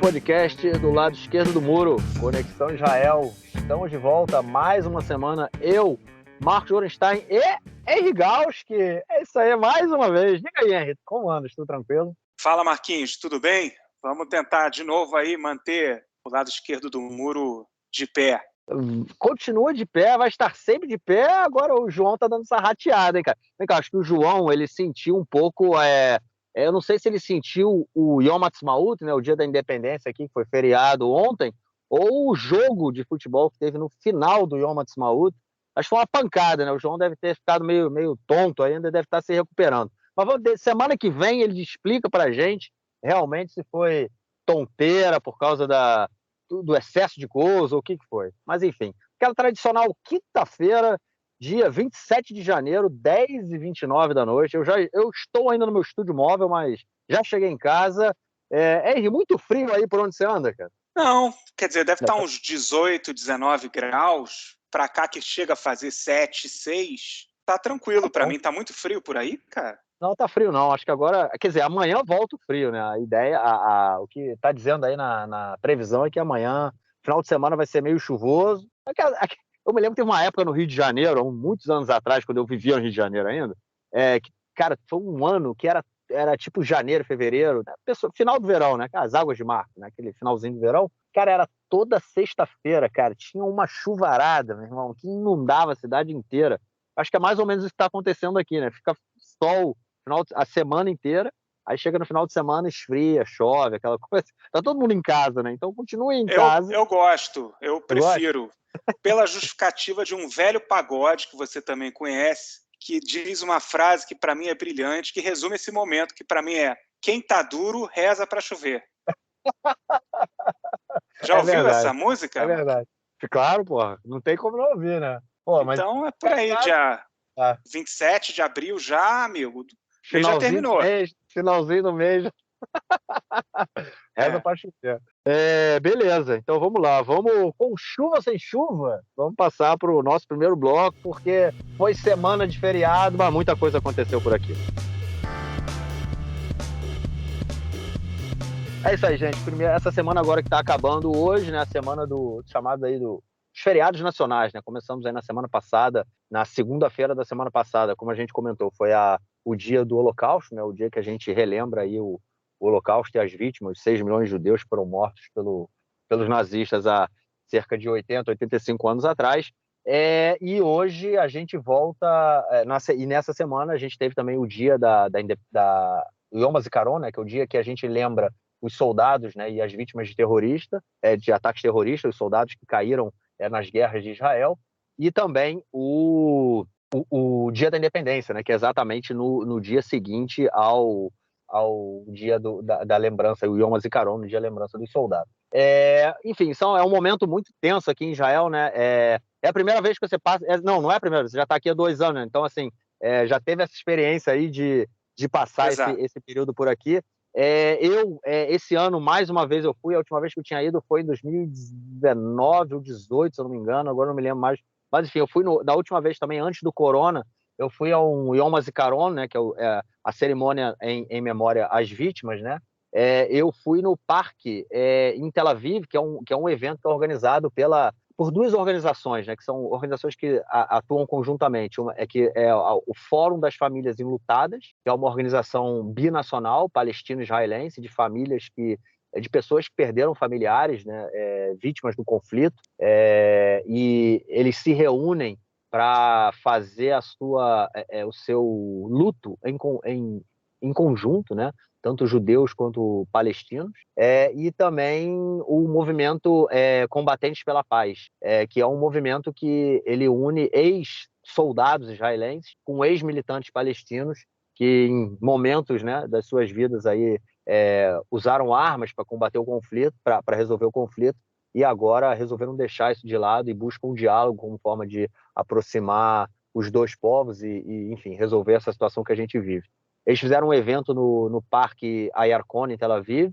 podcast do lado esquerdo do muro, Conexão Israel. Estamos de volta mais uma semana. Eu, Marcos Gorenstein e Henry Gauski. É isso aí, mais uma vez. Diga aí, Henry, como andas? Tudo tranquilo? Fala, Marquinhos, tudo bem? Vamos tentar de novo aí manter o lado esquerdo do muro de pé. Continua de pé, vai estar sempre de pé. Agora o João tá dando essa rateada, hein, cara? Vem cá, acho que o João, ele sentiu um pouco... eu não sei se ele sentiu o Yom Ha'atzmaut, né, o Dia da Independência aqui, que foi feriado ontem, ou o jogo de futebol que teve no final do Yom Ha'atzmaut. Acho que foi uma pancada, né? O João deve ter ficado meio tonto ainda, deve estar se recuperando. Mas semana que vem ele explica pra gente realmente se foi tonteira por causa do excesso de gols ou o que foi. Mas enfim, aquela tradicional quinta-feira, dia 27 de janeiro, 10h29 da noite. Eu estou ainda no meu estúdio móvel, mas já cheguei em casa. Henry, muito frio aí por onde você anda, cara? Não, quer dizer, deve estar uns 18, 19 graus. Pra cá que chega a fazer 7, 6. Tá tranquilo, pra mim tá muito frio por aí, cara. Não, tá frio não. Acho que agora, quer dizer, amanhã volta o frio, né? A ideia, o que tá dizendo aí na previsão é que amanhã, final de semana, vai ser meio chuvoso. Eu me lembro que teve uma época no Rio de Janeiro, há muitos anos atrás, quando eu vivia no Rio de Janeiro ainda, que, cara, foi um ano que era tipo janeiro, fevereiro, né? Final do verão, né? As águas de março, né? Aquele finalzinho do verão. Cara, era toda sexta-feira, cara. Tinha uma chuvarada, meu irmão, que inundava a cidade inteira. Acho que é mais ou menos isso que tá acontecendo aqui, né? Fica sol a semana inteira, aí chega no final de semana, esfria, chove, aquela coisa. Tá todo mundo em casa, né? Então continue em casa. Eu gosto, eu prefiro. Gosta? Pela justificativa de um velho pagode que você também conhece, que diz uma frase que para mim é brilhante, que resume esse momento, que para mim é: quem tá duro, reza para chover. Já ouviu Verdade, essa música, é Marquinhos? verdade. Claro, porra, não tem como não ouvir, né? Pô, mas Então é por aí, dia ah, 27 de abril já, amigo. O mês já finalzinho do terminou. mês, finalzinho do mês, reza É. pra chover. Beleza, então vamos lá. Vamos com chuva sem chuva. Vamos passar pro nosso primeiro bloco, porque foi semana de feriado, mas muita coisa aconteceu por aqui. É isso aí, gente. Essa semana agora que está acabando hoje, né? A semana chamado aí dos feriados nacionais, né? Começamos aí na semana passada, na segunda-feira da semana passada, como a gente comentou, foi o dia do Holocausto, né? O dia que a gente relembra aí o Holocausto e as vítimas, 6 milhões de judeus que foram mortos pelos nazistas há cerca de 80, 85 anos atrás. E hoje a gente volta, e nessa semana a gente teve também o dia da Yom HaZikaron, né? Que é o dia que a gente lembra os soldados, né, e as vítimas de ataques terroristas, os soldados que caíram nas guerras de Israel, e também o Dia da Independência, né, que é exatamente no dia seguinte ao dia da lembrança, o Yom HaZikaron, no dia da lembrança dos soldados. Enfim, é um momento muito tenso aqui em Israel, né? É a primeira vez que você passa... não é a primeira vez, você já está aqui há 2 anos, né? Então, assim, já teve essa experiência aí de passar esse período por aqui. Esse ano, mais uma vez eu fui, a última vez que eu tinha ido foi em 2019 ou 2018, se eu não me engano, agora não me lembro mais. Mas enfim, eu fui da última vez também, antes do Corona, eu fui a um Yom HaZikaron, né, que é a cerimônia em memória às vítimas, né? Eu fui no parque em Tel Aviv, que é um evento que é organizado por 2 organizações, né, que são organizações que atuam conjuntamente. Uma que é o Fórum das Famílias Enlutadas, que é uma organização binacional palestino-israelense de famílias de pessoas que perderam familiares, né, vítimas do conflito, e eles se reúnem para fazer o seu luto em conjunto, né? Tanto judeus quanto palestinos, e também o movimento Combatentes pela Paz, que é um movimento que ele une ex-soldados israelenses com ex-militantes palestinos que em momentos, né, das suas vidas aí, usaram armas para combater o conflito, para resolver o conflito, e agora resolveram deixar isso de lado e buscam um diálogo como forma de aproximar os 2 povos enfim, resolver essa situação que a gente vive. Eles fizeram um evento no Parque Ayarkon, em Tel Aviv,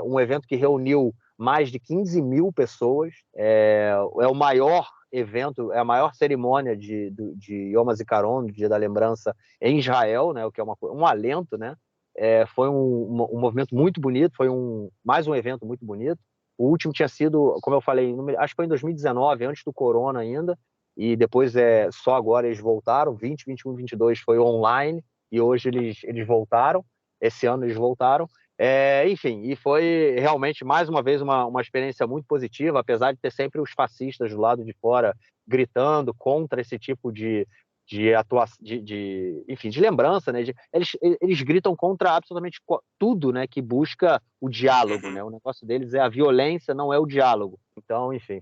um evento que reuniu mais de 15 mil pessoas, é o maior evento, é a maior cerimônia de Yom HaZikaron, do Dia da Lembrança, em Israel, né, o que é um alento, né? Foi um movimento muito bonito, foi mais um evento muito bonito. O último tinha sido, como eu falei, acho que foi em 2019, antes do Corona ainda, e depois só agora eles voltaram, 20, 21, 22 foi online, e hoje eles voltaram, esse ano eles voltaram. Enfim, e foi realmente, mais uma vez, uma experiência muito positiva, apesar de ter sempre os fascistas do lado de fora gritando contra esse tipo de atuação, enfim, de lembrança, né? Eles gritam contra absolutamente tudo, né? Que busca o diálogo, né? O negócio deles é a violência, não é o diálogo. Então, enfim,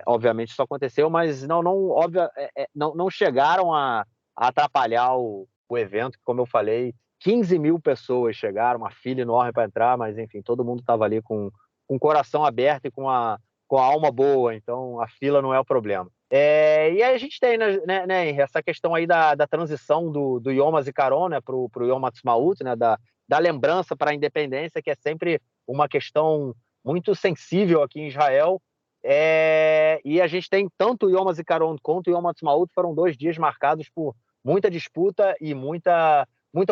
obviamente isso aconteceu, mas não chegaram a atrapalhar o evento, que, como eu falei, 15 mil pessoas chegaram, uma fila enorme para entrar, mas enfim, todo mundo estava ali com o coração aberto e com a alma boa, então a fila não é o problema. E aí a gente tem, né, essa questão aí da transição do Yom HaZikaron, né, para o Yom Ha'atzmaut, né, da lembrança para a independência, que é sempre uma questão muito sensível aqui em Israel. E a gente tem tanto o Yom HaZikaron quanto o Yom Ha'atzmaut, foram 2 dias marcados por muita disputa e muita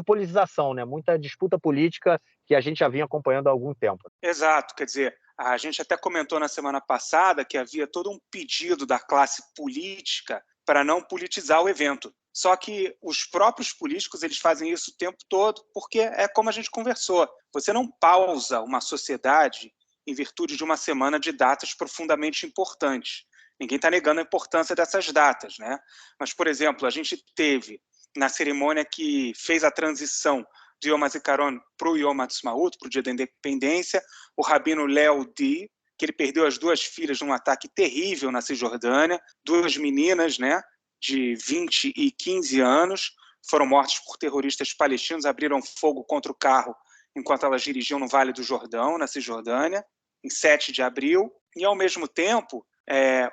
politização, né, muita disputa política que a gente já vinha acompanhando há algum tempo. Exato, quer dizer, a gente até comentou na semana passada que havia todo um pedido da classe política para não politizar o evento. Só que os próprios políticos eles fazem isso o tempo todo, porque é como a gente conversou. Você não pausa uma sociedade em virtude de uma semana de datas profundamente importantes. Ninguém está negando a importância dessas datas, né? Mas, por exemplo, a gente teve, na cerimônia que fez a transição do Yom HaZikaron para o Yom Ha'atzmaut, para o Dia da Independência, o rabino Léo Di, que ele perdeu as 2 filhas num ataque terrível na Cisjordânia, 2 meninas, né, de 20 e 15 anos, foram mortas por terroristas palestinos, abriram fogo contra o carro enquanto elas dirigiam no Vale do Jordão, na Cisjordânia, em 7 de abril. E, ao mesmo tempo,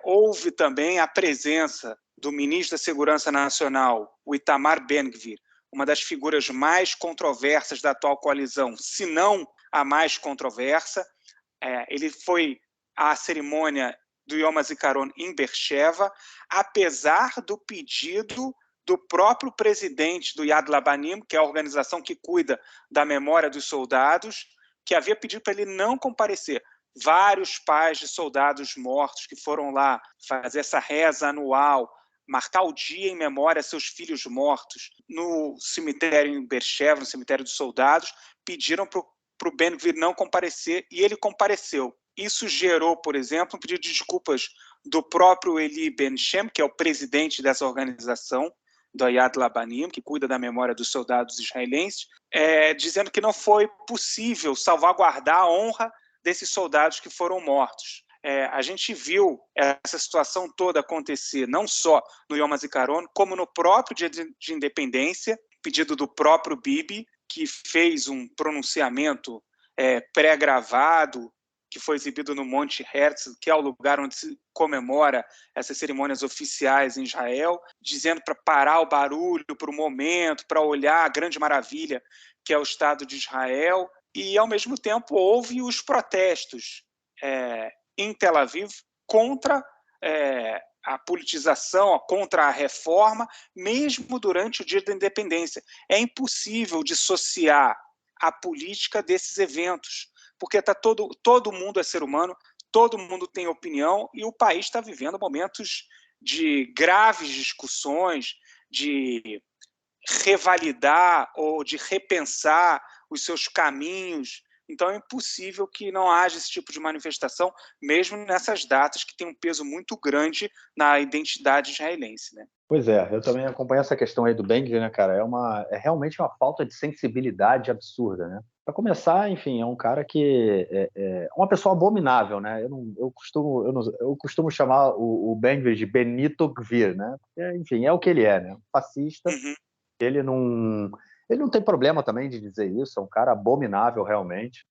houve também a presença do ministro da Segurança Nacional, o Itamar Ben-Gvir, uma das figuras mais controversas da atual coalizão, se não a mais controversa. Ele foi à cerimônia do Yom HaZikaron em Beersheva, apesar do pedido do próprio presidente do Yad Labanim, que é a organização que cuida da memória dos soldados, que havia pedido para ele não comparecer. Vários pais de soldados mortos que foram lá fazer essa reza anual, marcar o dia em memória a seus filhos mortos no cemitério em Beersheva, no cemitério dos soldados, pediram para o Ben-Gvir não comparecer e ele compareceu. Isso gerou, por exemplo, um pedido de desculpas do próprio Eli Ben-Shem, que é o presidente dessa organização, do Yad Labanim, que cuida da memória dos soldados israelenses, dizendo que não foi possível salvaguardar a honra desses soldados que foram mortos. A gente viu essa situação toda acontecer não só no Yom HaZikaron, como no próprio Dia de Independência, pedido do próprio Bibi, que fez um pronunciamento pré-gravado, que foi exibido no Monte Herzl, que é o lugar onde se comemora essas cerimônias oficiais em Israel, dizendo para parar o barulho por um momento, para olhar a grande maravilha que é o Estado de Israel. E, ao mesmo tempo, houve os protestos em Tel Aviv contra a politização, contra a reforma, mesmo durante o Dia da Independência. É impossível dissociar a política desses eventos, porque todo mundo é ser humano, todo mundo tem opinião e o país está vivendo momentos de graves discussões, de revalidar ou de repensar os seus caminhos. Então é impossível que não haja esse tipo de manifestação, mesmo nessas datas que têm um peso muito grande na identidade israelense, né? Pois é, eu também acompanho essa questão aí do Ben-Gvir, né, cara? É realmente uma falta de sensibilidade absurda, né? Para começar, enfim, é um cara que é uma pessoa abominável, né? Eu costumo chamar o Ben-Gvir de Benito Gvir, né? Porque, enfim, é o que ele é, né? Um fascista. Uhum. Ele não tem problema também de dizer isso, é um cara abominável realmente.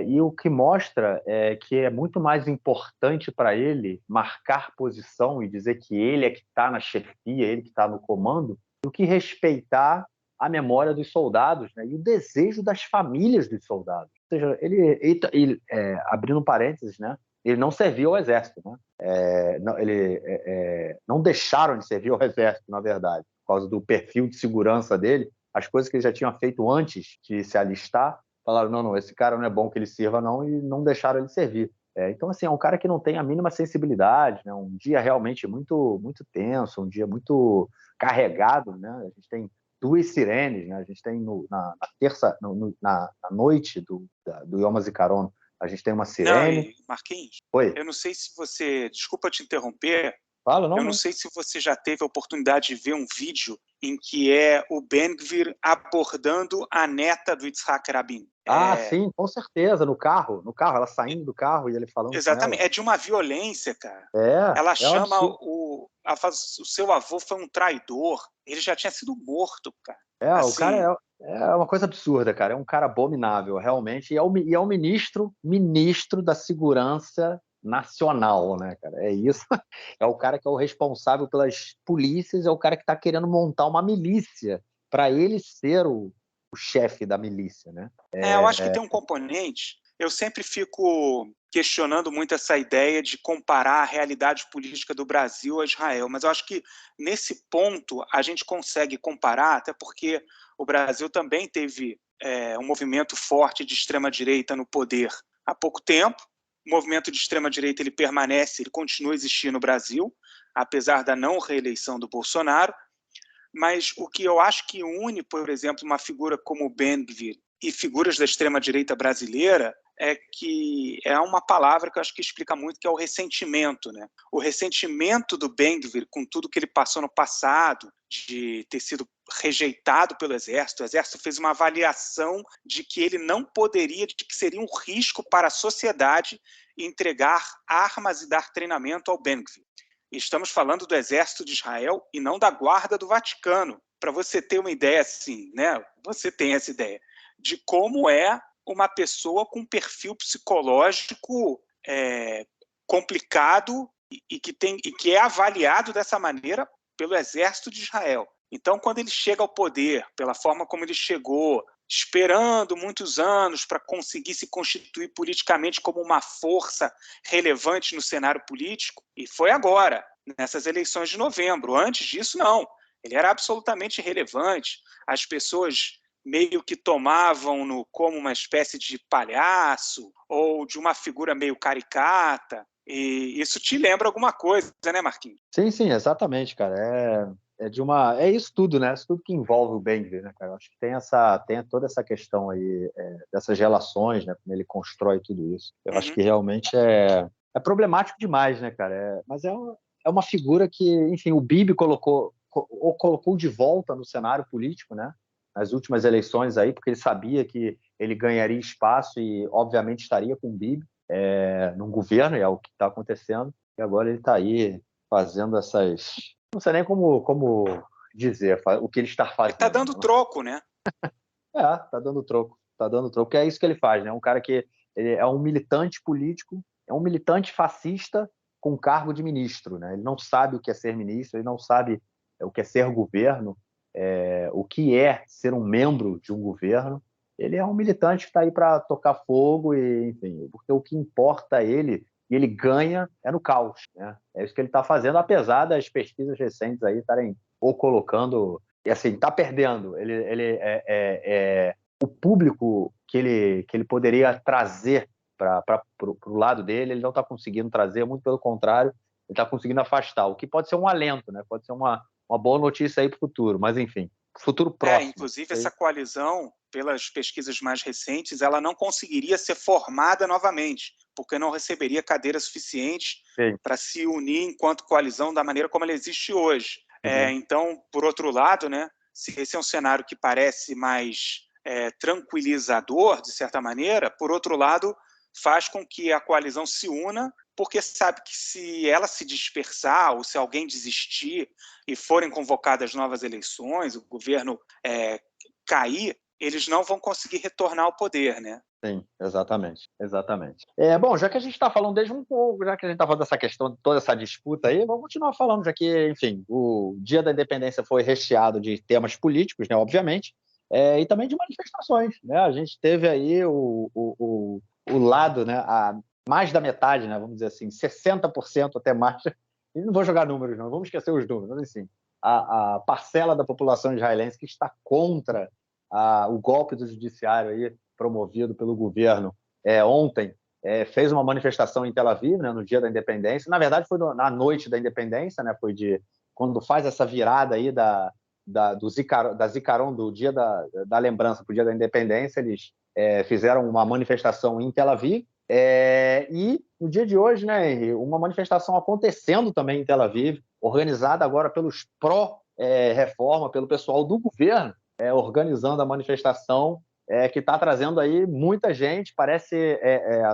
E o que mostra é que é muito mais importante para ele marcar posição e dizer que ele é que está na chefia, ele que está no comando, do que respeitar a memória dos soldados, né, e o desejo das famílias dos soldados. Ou seja, ele abrindo parênteses, né, ele não serviu ao exército, né? Não deixaram de servir ao exército, na verdade, por causa do perfil de segurança dele. as coisas que ele já tinha feito antes de se alistar, falaram, não, esse cara não é bom que ele sirva não, e não deixaram ele servir. Então, assim, é um cara que não tem a mínima sensibilidade, né? Um dia realmente muito, muito tenso, um dia muito carregado, né? A gente tem 2 sirenes, né? A gente tem na terça, na noite do Yom HaZikaron, a gente tem uma Não, sirene. e Marquinhos, Oi, eu não sei se você, desculpa te interromper, fala, eu não não. sei se você já teve a oportunidade de ver um vídeo em que é o Ben-Gvir abordando a neta do Yitzhak Rabin. Sim, com certeza, no carro, ela saindo do carro e ele falando com ela. Exatamente, é de uma violência, cara. Ela É um chama absurdo. ela fala, o seu avô foi um traidor, ele já tinha sido morto, cara. O Assim, cara é uma coisa absurda, cara. É um cara abominável, realmente. E é o ministro da Segurança Nacional, né, cara? É isso. É o cara que é o responsável pelas polícias, é o cara que está querendo montar uma milícia para ele ser o chefe da milícia, né? eu acho que tem um componente. Eu sempre fico questionando muito essa ideia de comparar a realidade política do Brasil a Israel, mas eu acho que nesse ponto a gente consegue comparar, até porque o Brasil também teve um movimento forte de extrema-direita no poder há pouco tempo. O movimento de extrema-direita ele permanece, ele continua a existir no Brasil, apesar da não reeleição do Bolsonaro. Mas o que eu acho que une, por exemplo, uma figura como o Ben-Gvir e figuras da extrema-direita brasileira é que é uma palavra que eu acho que explica muito, que é o ressentimento, né? O ressentimento do Ben-Gvir com tudo que ele passou no passado, de ter sido rejeitado pelo Exército. O Exército fez uma avaliação de que ele não poderia, de que seria um risco para a sociedade entregar armas e dar treinamento ao Ben-Gvir. Estamos falando do Exército de Israel e não da Guarda do Vaticano. Para você ter uma ideia assim, né? Você tem essa ideia de como é uma pessoa com um perfil psicológico complicado e que é avaliado dessa maneira pelo Exército de Israel. Então, quando ele chega ao poder, pela forma como ele chegou, esperando muitos anos para conseguir se constituir politicamente como uma força relevante no cenário político, e foi agora, nessas eleições de novembro. Antes disso, não. Ele era absolutamente irrelevante. As pessoas meio que tomavam-no como uma espécie de palhaço ou de uma figura meio caricata. E isso te lembra alguma coisa, né, Marquinhos? Sim, exatamente, cara. É isso tudo, né? Isso tudo que envolve o Ben-Gvir, né, cara? Eu acho que tem toda essa questão aí dessas relações, né? Como ele constrói tudo isso. Eu acho que realmente é problemático demais, né, cara? Mas é uma figura que, enfim, o Bibi colocou de volta no cenário político, né? Nas últimas eleições aí, porque ele sabia que ele ganharia espaço e, obviamente, estaria com o Bibi num governo, e é o que está acontecendo. E agora ele está aí fazendo essas... Não sei nem como dizer o que ele está Ele está fazendo. dando troco, né? Tá dando troco. Tá dando troco, que é isso que ele faz, né? Um cara que ele é um militante político, é um militante fascista com cargo de ministro, né? Ele não sabe o que é ser ministro, ele não sabe o que é ser governo, o que é ser um membro de um governo. Ele é um militante que está aí para tocar fogo e, enfim, porque o que importa a ele e ele ganha no caos, né? É isso que ele está fazendo, apesar das pesquisas recentes aí estarem ou colocando, e assim, está perdendo. Ele o público que ele poderia trazer para o lado dele, ele não está conseguindo trazer, muito pelo contrário, ele está conseguindo afastar, o que pode ser um alento, né? Pode ser uma boa notícia aí para o futuro, mas enfim, futuro próximo. Inclusive essa coalizão, pelas pesquisas mais recentes, ela não conseguiria ser formada novamente, porque não receberia cadeiras suficientes para se unir enquanto coalizão da maneira como ela existe hoje. Então, por outro lado, né, se esse é um cenário que parece mais tranquilizador, de certa maneira, por outro lado, faz com que a coalizão se una, porque sabe que se ela se dispersar ou se alguém desistir e forem convocadas novas eleições, o governo cair, eles não vão conseguir retornar ao poder, né? Sim, exatamente. Bom, já que a gente está falando desde um pouco, já que a gente está falando dessa questão, de toda essa disputa aí, vamos continuar falando, já que, enfim, o Dia da Independência foi recheado de temas políticos, né, obviamente, e também de manifestações, né? A gente teve aí o lado, né, mais da metade, né, vamos dizer assim, 60% até mais. E não vou jogar números, não, vamos esquecer os números, mas assim, a parcela da população israelense que está contra o golpe do judiciário aí promovido pelo governo ontem, fez uma manifestação em Tel Aviv, né, no dia da independência. Na verdade, foi na noite da independência, né, foi quando faz essa virada aí da Zikaron, do dia da lembrança para o dia da independência, eles fizeram uma manifestação em Tel Aviv. E no dia de hoje, né, Henry, uma manifestação acontecendo também em Tel Aviv, organizada agora pelos pró-reforma, pelo pessoal do governo, organizando a manifestação, que está trazendo aí muita gente. Parece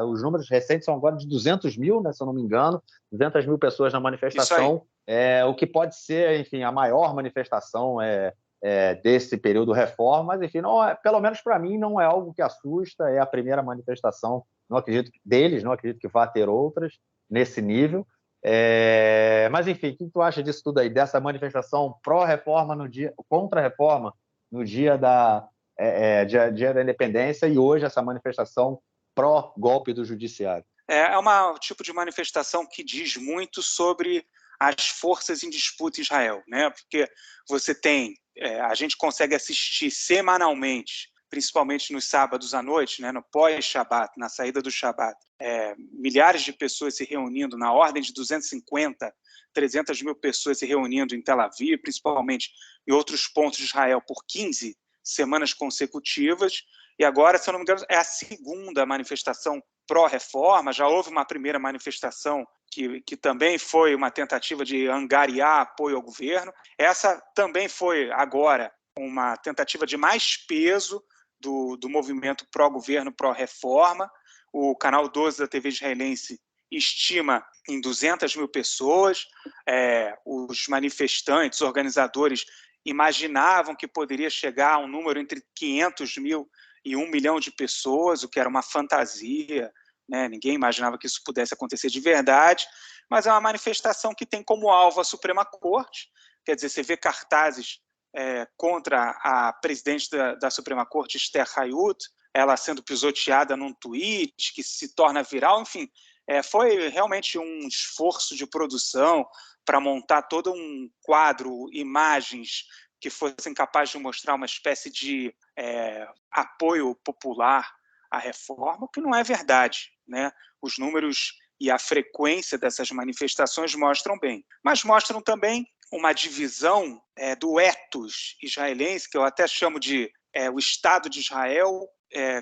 os números recentes são agora de 200 mil, né, se eu não me engano, 200 mil pessoas na manifestação, o que pode ser, enfim, a maior manifestação desse período reforma, mas, enfim, pelo menos para mim, não é algo que assusta, é a primeira manifestação, não acredito que vá ter outras nesse nível. Mas, enfim, o que tu acha disso tudo aí, dessa manifestação pró-reforma contra a reforma no dia dia da independência, e hoje essa manifestação pró-golpe do judiciário? É um tipo de manifestação que diz muito sobre as forças em disputa em Israel, né? Porque você tem, a gente consegue assistir semanalmente, principalmente nos sábados à noite, né, no pós-Shabat, na saída do Shabat, milhares de pessoas se reunindo, na ordem de 250, 300 mil pessoas se reunindo em Tel Aviv, principalmente em outros pontos de Israel, por 15 semanas consecutivas. E agora, se eu não me engano, é a segunda manifestação pró-reforma. Já houve uma primeira manifestação que também foi uma tentativa de angariar apoio ao governo. Essa também foi, agora, uma tentativa de mais peso do movimento pró-governo, pró-reforma. O canal 12 da TV israelense estima em 200 mil pessoas. Os manifestantes, organizadores, imaginavam que poderia chegar a um número entre 500 mil e 1 milhão de pessoas, o que era uma fantasia, né? Ninguém imaginava que isso pudesse acontecer de verdade, mas é uma manifestação que tem como alvo a Suprema Corte. Quer dizer, você vê cartazes contra a presidente da Suprema Corte, Esther Hayut, ela sendo pisoteada num tweet que se torna viral. Enfim, foi realmente um esforço de produção para montar todo um quadro, imagens que fossem capazes de mostrar uma espécie de apoio popular à reforma, o que não é verdade, né? Os números e a frequência dessas manifestações mostram bem, mas mostram também uma divisão do ethos israelense, que eu até chamo de o Estado de Israel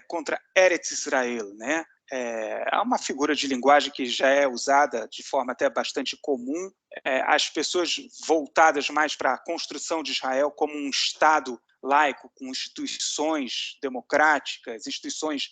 contra Eretz Israel, né? É uma figura de linguagem que já é usada de forma até bastante comum. As pessoas voltadas mais para a construção de Israel como um Estado laico, com instituições democráticas, instituições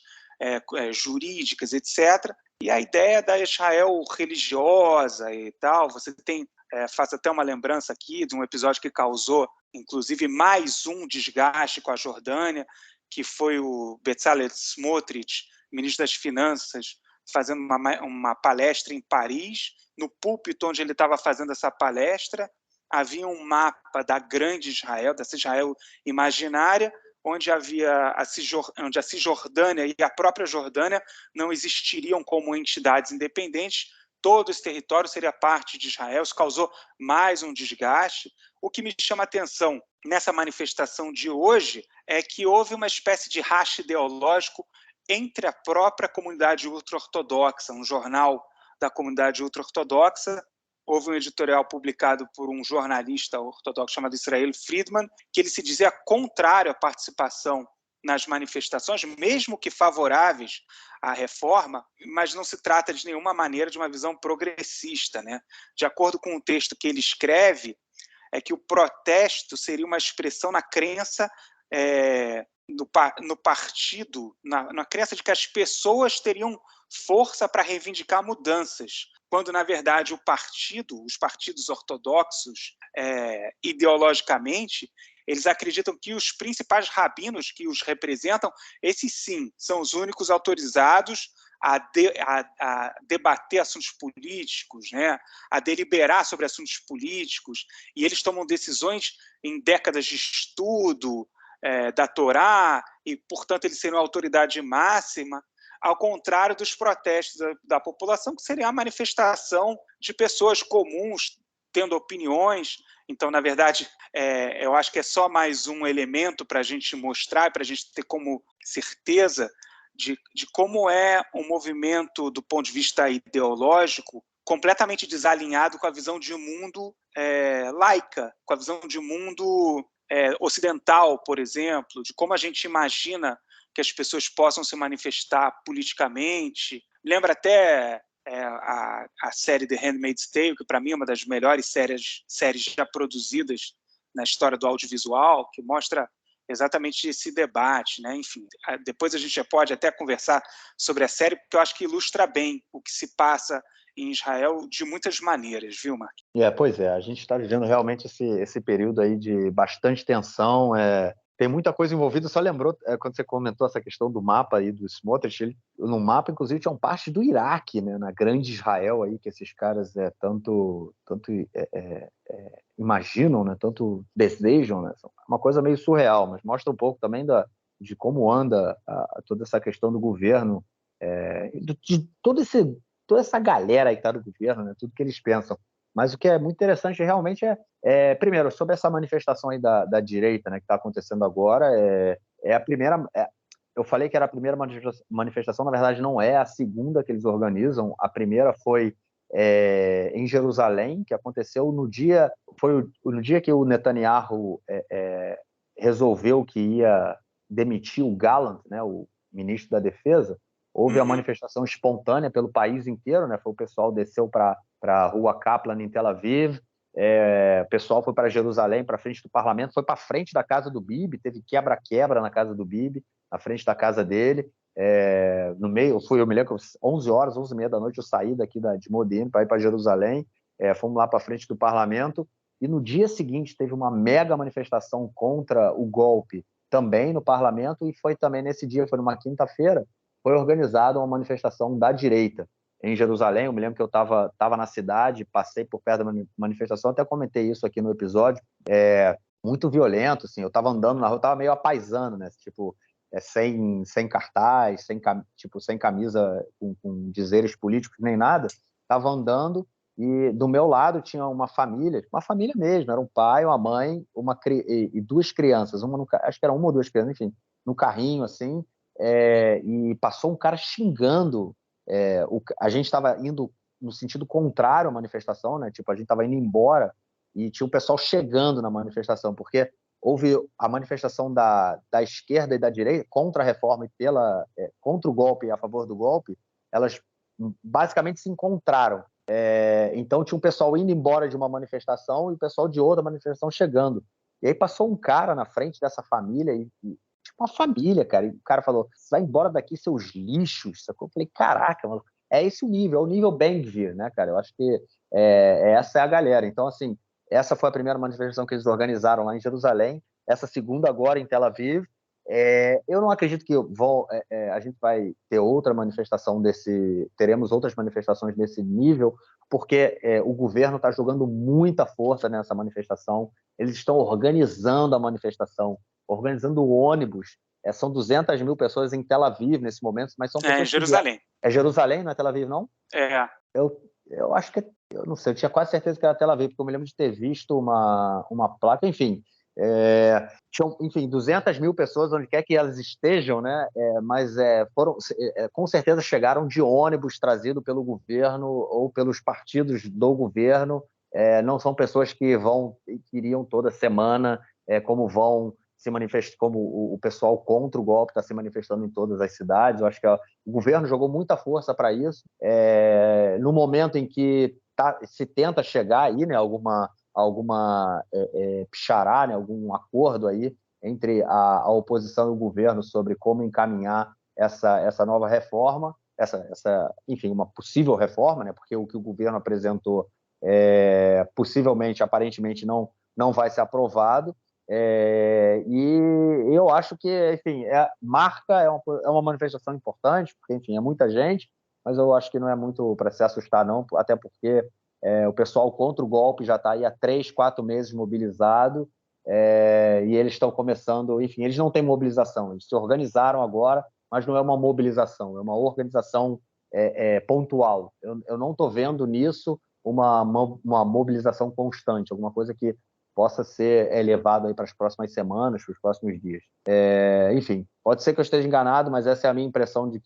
jurídicas, etc. E a ideia da Israel religiosa e tal, você tem, faço até uma lembrança aqui de um episódio que causou, inclusive, mais um desgaste com a Jordânia, que foi o Bezalel Smotrich, ministro das Finanças, fazendo uma palestra em Paris. No púlpito onde ele estava fazendo essa palestra, havia um mapa da grande Israel, dessa Israel imaginária, onde a Cisjordânia e a própria Jordânia não existiriam como entidades independentes. Todo esse território seria parte de Israel. Isso causou mais um desgaste. O que me chama a atenção nessa manifestação de hoje é que houve uma espécie de racha ideológico entre a própria comunidade ultra-ortodoxa, um jornal da comunidade ultra-ortodoxa. Houve um editorial publicado por um jornalista ortodoxo chamado Israel Friedman, que ele se dizia contrário à participação nas manifestações, mesmo que favoráveis à reforma, mas não se trata de nenhuma maneira de uma visão progressista, né? De acordo com o texto que ele escreve, é que o protesto seria uma expressão na crença no partido, na crença de que as pessoas teriam força para reivindicar mudanças, quando, na verdade, os partidos ortodoxos, ideologicamente, eles acreditam que os principais rabinos que os representam, esses sim, são os únicos autorizados a debater assuntos políticos, né? A deliberar sobre assuntos políticos, e eles tomam decisões em décadas de estudo da Torá, e, portanto, eles seriam a autoridade máxima, ao contrário dos protestos da população, que seria a manifestação de pessoas comuns tendo opiniões. Então, na verdade, eu acho que é só mais um elemento para a gente mostrar, para a gente ter como certeza de como é um movimento, do ponto de vista ideológico, completamente desalinhado com a visão de mundo laica, com a visão de mundo ocidental, por exemplo, de como a gente imagina que as pessoas possam se manifestar politicamente. Lembra até a série The Handmaid's Tale, que para mim é uma das melhores séries já produzidas na história do audiovisual, que mostra exatamente esse debate, né? Enfim, depois a gente já pode até conversar sobre a série, porque eu acho que ilustra bem o que se passa em Israel de muitas maneiras, viu, Mark? Pois é, a gente está vivendo realmente esse período aí de bastante tensão, tem muita coisa envolvida. Só lembrou, quando você comentou essa questão do mapa aí do Smotrich, no mapa, inclusive, tinham parte do Iraque, né, na grande Israel aí, que esses caras tanto imaginam, né, tanto desejam, né, uma coisa meio surreal, mas mostra um pouco também de como anda toda essa questão do governo, de toda essa galera aí que está no governo, né, tudo que eles pensam. Mas o que é muito interessante realmente primeiro, sobre essa manifestação aí da direita, né, que está acontecendo agora, é a primeira. Eu falei que era a primeira manifestação, na verdade não é a segunda que eles organizam. A primeira foi em Jerusalém, que aconteceu no dia que o Netanyahu resolveu que ia demitir o Gallant, né, o ministro da Defesa. Houve a manifestação espontânea pelo país inteiro, né? O pessoal desceu para a Rua Kaplan, em Tel Aviv, o pessoal foi para Jerusalém, para frente do parlamento, foi para frente da casa do Bibi, teve quebra-quebra na casa do Bibi, na frente da casa dele. No meio, eu me lembro, 11 horas, 11h30 da noite, eu saí daqui de Modin para ir para Jerusalém, fomos lá para frente do parlamento, e no dia seguinte teve uma mega manifestação contra o golpe, também no parlamento, e foi também nesse dia, foi numa quinta-feira, foi organizada uma manifestação da direita em Jerusalém. Eu me lembro que eu estava na cidade, passei por perto da manifestação, até comentei isso aqui no episódio, muito violento, assim, eu estava andando na rua, estava meio apaisando, né, tipo, sem cartaz, sem camisa com dizeres políticos, nem nada, estava andando, e do meu lado tinha uma família mesmo, era um pai, uma mãe, e duas crianças, acho que era uma ou duas crianças, enfim, no carrinho, assim, e passou um cara xingando. A gente estava indo no sentido contrário à manifestação, né? Tipo, a gente estava indo embora e tinha um pessoal chegando na manifestação, porque houve a manifestação da esquerda e da direita contra a reforma e contra o golpe e a favor do golpe. Elas basicamente se encontraram. Então tinha um pessoal indo embora de uma manifestação e o pessoal de outra manifestação chegando. E aí passou um cara na frente dessa família tipo uma família, cara. E o cara falou: vai embora daqui, seus lixos. Sacou? Eu falei: caraca, mano, é esse o nível, é o nível Ben-Gvir, né, cara? Eu acho que essa é a galera. Então, assim, essa foi a primeira manifestação que eles organizaram lá em Jerusalém. Essa segunda agora em Tel Aviv. Eu não acredito que a gente vai ter outra manifestação teremos outras manifestações desse nível, porque o governo está jogando muita força nessa manifestação. Eles estão organizando a manifestação, organizando o ônibus. São 200 mil pessoas em Tel Aviv nesse momento, mas são pessoas em Jerusalém. É Jerusalém, não é Tel Aviv, não? Eu acho que, eu não sei, eu tinha quase certeza que era Tel Aviv, porque eu me lembro de ter visto uma placa, enfim. Tinham, enfim, 200 mil pessoas, onde quer que elas estejam, né? Mas com certeza chegaram de ônibus trazido pelo governo ou pelos partidos do governo. Não são pessoas que iriam toda semana, como vão se manifestar, como o pessoal contra o golpe está se manifestando em todas as cidades. Eu acho que o governo jogou muita força para isso. No momento em que se tenta chegar aí, né, alguma pichará, né, algum acordo aí entre a oposição e o governo sobre como encaminhar essa nova reforma, enfim, uma possível reforma, né, porque o que o governo apresentou possivelmente, aparentemente, não vai ser aprovado. E eu acho que, enfim, é uma manifestação importante, porque, enfim, é muita gente, mas eu acho que não é muito para se assustar, não, até porque o pessoal contra o golpe já está aí há 3, 4 meses mobilizado, e eles estão começando, enfim, eles não têm mobilização, eles se organizaram agora, mas não é uma mobilização, é uma organização pontual. Eu não estou vendo nisso uma mobilização constante, alguma coisa que possa ser levado aí para as próximas semanas, para os próximos dias. Enfim, pode ser que eu esteja enganado, mas essa é a minha impressão de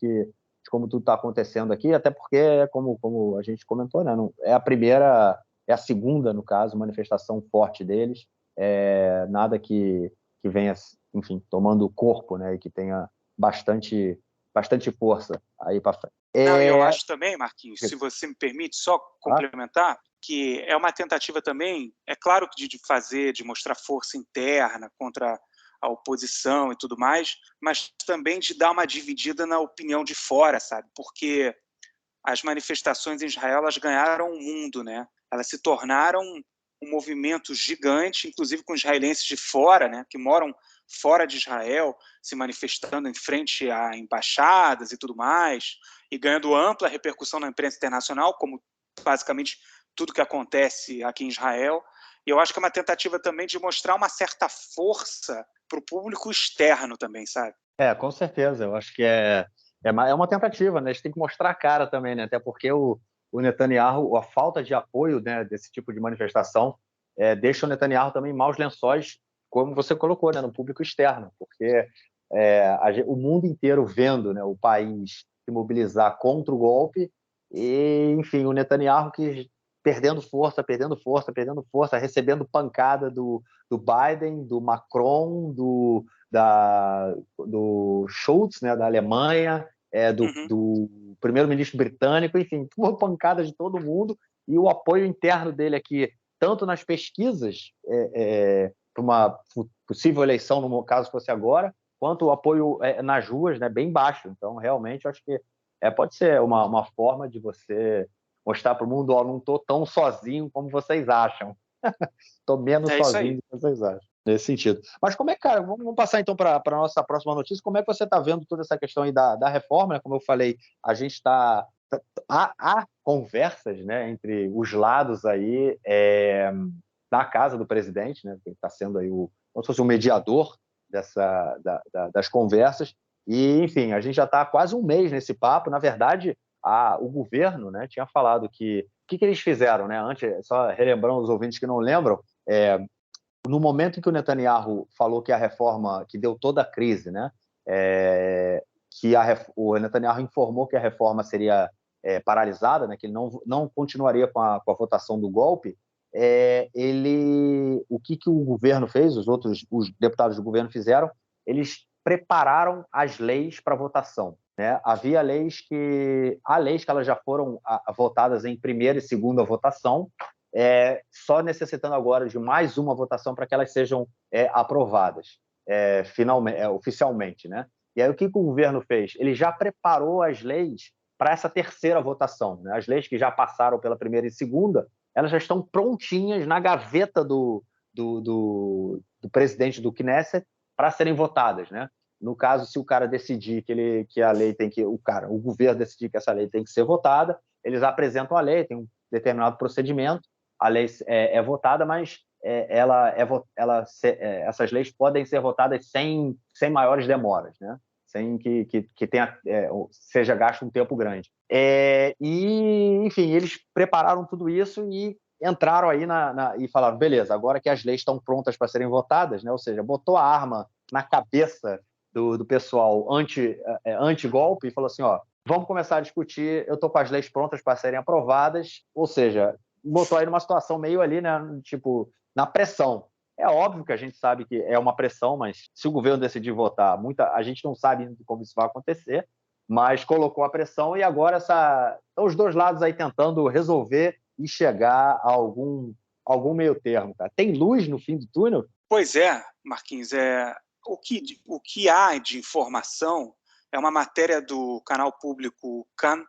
como tudo está acontecendo aqui, até porque, como a gente comentou, né, não, é a segunda, no caso, manifestação forte deles, nada que venha, enfim, tomando corpo, né, e que tenha bastante força aí para frente. Não, eu acho também, Marquinhos, se você me permite só complementar, que é uma tentativa também, é claro que de mostrar força interna contra a oposição e tudo mais, mas também de dar uma dividida na opinião de fora, sabe? Porque as manifestações em Israel, elas ganharam o mundo, né? Elas se tornaram um movimento gigante, inclusive com israelenses de fora, né, que moram fora de Israel, se manifestando em frente a embaixadas e tudo mais, e ganhando ampla repercussão na imprensa internacional, como basicamente tudo que acontece aqui em Israel. E eu acho que é uma tentativa também de mostrar uma certa força para o público externo também, sabe? Com certeza. Eu acho que é uma tentativa, né? A gente tem que mostrar a cara também, né? Até porque o Netanyahu, a falta de apoio, né, desse tipo de manifestação, deixa o Netanyahu também em maus lençóis, como você colocou, né, no público externo, porque o mundo inteiro vendo, né, o país se mobilizar contra o golpe e, enfim, o Netanyahu que perdendo força, recebendo pancada do Biden, do Macron, do Schultz, né, da Alemanha, do primeiro-ministro britânico, enfim, uma pancada de todo mundo, e o apoio interno dele aqui, tanto nas pesquisas para uma possível eleição, no caso fosse agora, quanto o apoio nas ruas, né, bem baixo. Então, realmente, eu acho que pode ser uma forma de você mostrar para o mundo, não estou tão sozinho como vocês acham. Estou menos sozinho do que vocês acham. Nesse sentido. Mas como é que, cara, vamos passar então para a nossa próxima notícia. Como é que você está vendo toda essa questão aí da reforma? Né? Como eu falei, a gente está. Há conversas, né, entre os lados aí da casa do presidente, né, que está sendo aí como se fosse o mediador das conversas. E, enfim, a gente já está há quase um mês nesse papo. Na verdade, o governo, né, tinha falado que. O que eles fizeram, né? Antes, só relembrando os ouvintes que não lembram, no momento em que o Netanyahu falou que a reforma, que deu toda a crise, né, o Netanyahu informou que a reforma seria paralisada, né, que ele não continuaria com a votação do golpe, o que o governo fez, os deputados do governo fizeram, eles prepararam as leis para votação. Né? Há leis que elas já foram votadas em primeira e segunda votação, só necessitando agora de mais uma votação para que elas sejam aprovadas oficialmente. Né? E aí o que o governo fez? Ele já preparou as leis para essa terceira votação. Né? As leis que já passaram pela primeira e segunda, elas já estão prontinhas na gaveta do presidente do Knesset para serem votadas. Né? No caso, se o cara decidir que a lei o governo decidir que essa lei tem que ser votada, eles apresentam a lei, tem um determinado procedimento, a lei é votada, mas essas leis podem ser votadas sem maiores demoras, né? Sem que seja gasto um tempo grande. Enfim, eles prepararam tudo isso e entraram aí e falaram, beleza, agora que as leis estão prontas para serem votadas, né? Ou seja, botou a arma na cabeça do pessoal anti-golpe e falou assim, vamos começar a discutir, eu estou com as leis prontas para serem aprovadas, ou seja, botou aí numa situação meio ali, né, tipo, na pressão. É óbvio que a gente sabe que é uma pressão, mas se o governo decidir votar, a gente não sabe como isso vai acontecer, mas colocou a pressão e agora estão os dois lados aí tentando resolver e chegar a algum meio termo. Cara. Tem luz no fim do túnel? Pois é, Marquinhos. O que há de informação é uma matéria do canal público Kan,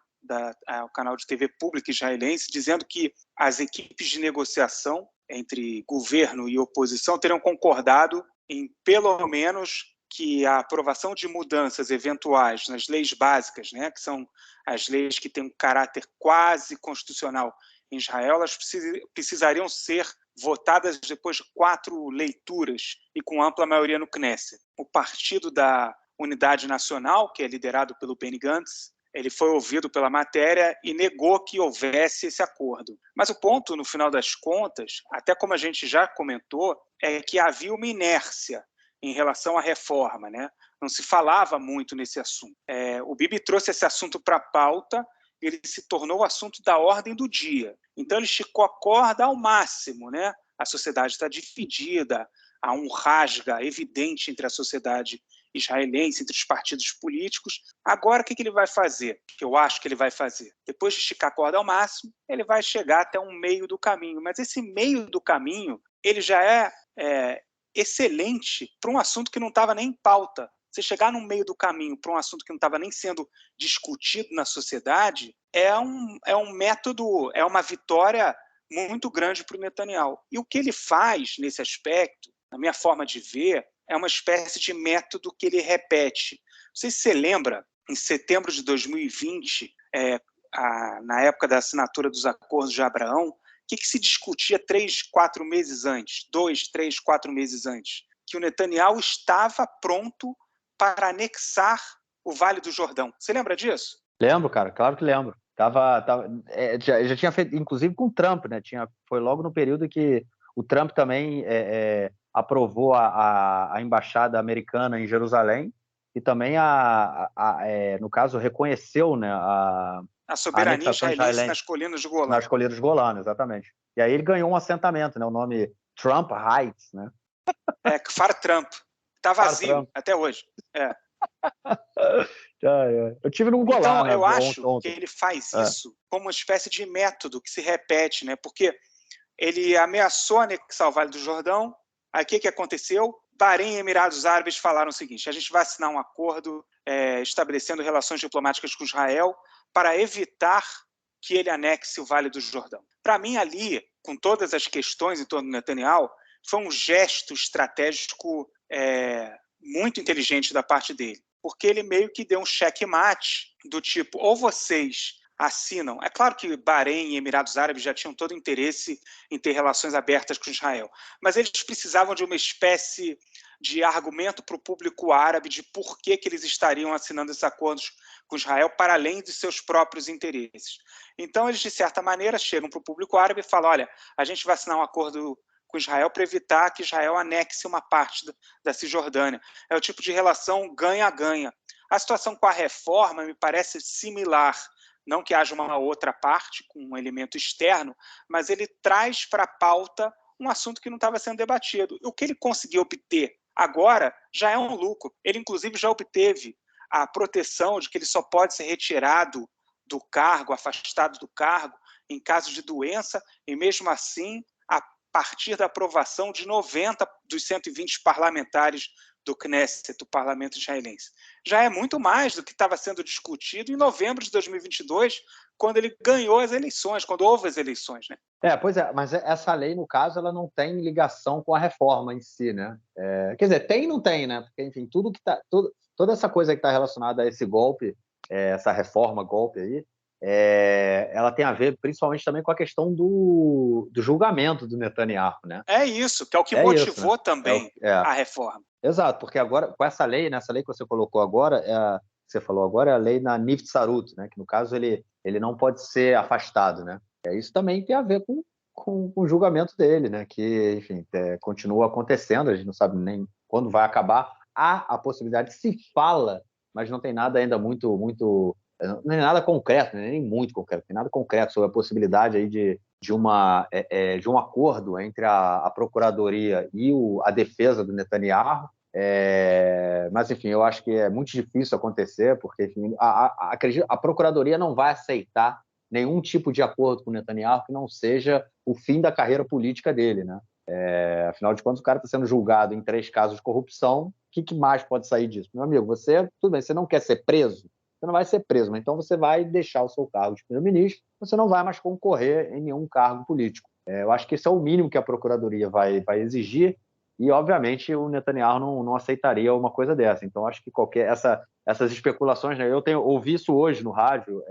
o canal de TV pública israelense, dizendo que as equipes de negociação entre governo e oposição teriam concordado em, pelo menos, que a aprovação de mudanças eventuais nas leis básicas, né, que são as leis que têm um caráter quase constitucional em Israel, elas precisariam ser votadas depois de 4 leituras e com ampla maioria no Knesset. O Partido da Unidade Nacional, que é liderado pelo Benny Gantz, ele foi ouvido pela matéria e negou que houvesse esse acordo. Mas o ponto, no final das contas, até como a gente já comentou, é que havia uma inércia em relação à reforma, né? Não se falava muito nesse assunto. O Bibi trouxe esse assunto para a pauta, ele se tornou o assunto da ordem do dia. Então, ele esticou a corda ao máximo, né? A sociedade está dividida, há um rasga evidente entre a sociedade israelense, entre os partidos políticos. Agora, o que ele vai fazer? Que eu acho que ele vai fazer. Depois de esticar a corda ao máximo, ele vai chegar até um meio do caminho. Mas esse meio do caminho, ele já é excelente para um assunto que não estava nem em pauta. Você chegar no meio do caminho para um assunto que não estava nem sendo discutido na sociedade é um método, é uma vitória muito grande para o Netanyahu. E o que ele faz nesse aspecto, na minha forma de ver, é uma espécie de método que ele repete. Não sei se você lembra, em setembro de 2020, na época da assinatura dos Acordos de Abraão, o que se discutia 3, 4 meses antes, 2, 3, 4 meses antes? Que o Netanyahu estava pronto para anexar o Vale do Jordão. Você lembra disso? Lembro, cara, claro que lembro. Já tinha feito, inclusive com o Trump, né? Foi logo no período que o Trump também aprovou a embaixada americana em Jerusalém e também, no caso, reconheceu, né, a soberania israelense nas colinas de Golã. Nas colinas de Golã, exatamente. E aí ele ganhou um assentamento, né? O nome Trump Heights, né? Kfar Trump. Está vazio Trump. até hoje. Eu tive num Golã. Então, eu acho que ele faz isso como uma espécie de método que se repete, né? Porque ele ameaçou anexar o Vale do Jordão. Aí o que aconteceu? Bahrein e Emirados Árabes falaram o seguinte: a gente vai assinar um acordo estabelecendo relações diplomáticas com Israel para evitar que ele anexe o Vale do Jordão. Para mim, ali, com todas as questões em torno do Netanyahu, foi um gesto estratégico muito inteligente da parte dele, porque ele meio que deu um checkmate do tipo, ou vocês assinam. É claro que Bahrein e Emirados Árabes já tinham todo o interesse em ter relações abertas com Israel, mas eles precisavam de uma espécie de argumento para o público árabe de por que eles estariam assinando esses acordos com Israel para além de seus próprios interesses. Então, eles, de certa maneira, chegam para o público árabe e falam, olha, a gente vai assinar um acordo com Israel para evitar que Israel anexe uma parte da Cisjordânia. É o tipo de relação ganha-ganha. A situação com a reforma me parece similar. Não que haja uma outra parte com um elemento externo, mas ele traz para a pauta um assunto que não estava sendo debatido. O que ele conseguiu obter agora já é um lucro. Ele, inclusive, já obteve a proteção de que ele só pode ser retirado do cargo, afastado do cargo, em caso de doença, e mesmo assim, a partir da aprovação de 90 dos 120 parlamentares do Knesset, do parlamento israelense. Já é muito mais do que estava sendo discutido em novembro de 2022, quando ele ganhou as eleições, quando houve as eleições, né? Pois é, mas essa lei, no caso, ela não tem ligação com a reforma em si, né? Quer dizer, tem e não tem, né? Porque, enfim, toda essa coisa que está relacionada a esse golpe, essa reforma, golpe aí, ela tem a ver principalmente também com a questão do julgamento do Netanyahu, né? É isso, que é o que motivou isso, né? Também a reforma. Exato, porque agora, com essa lei, nessa lei que você colocou agora, você falou agora, é a lei na Nivtzarut, né? Que no caso ele não pode ser afastado, né? Isso também tem a ver com o julgamento dele, né? Que, enfim, continua acontecendo, a gente não sabe nem quando vai acabar. Há a possibilidade, se fala, mas não tem nada ainda muito, não é nada concreto, nem muito concreto, tem nada concreto sobre a possibilidade aí de um acordo entre a Procuradoria e a defesa do Netanyahu. Mas, enfim, eu acho que é muito difícil acontecer, porque, enfim, a Procuradoria não vai aceitar nenhum tipo de acordo com o Netanyahu que não seja o fim da carreira política dele, né? Afinal de contas, o cara está sendo julgado em 3 casos de corrupção. O que mais pode sair disso? Meu amigo, tudo bem, você não quer ser preso? Você não vai ser preso, mas então você vai deixar o seu cargo de primeiro-ministro, você não vai mais concorrer em nenhum cargo político. Eu acho que esse é o mínimo que a Procuradoria vai exigir, e, obviamente, o Netanyahu não aceitaria uma coisa dessa. Então, acho que essas especulações, né? Eu ouvi isso hoje no rádio,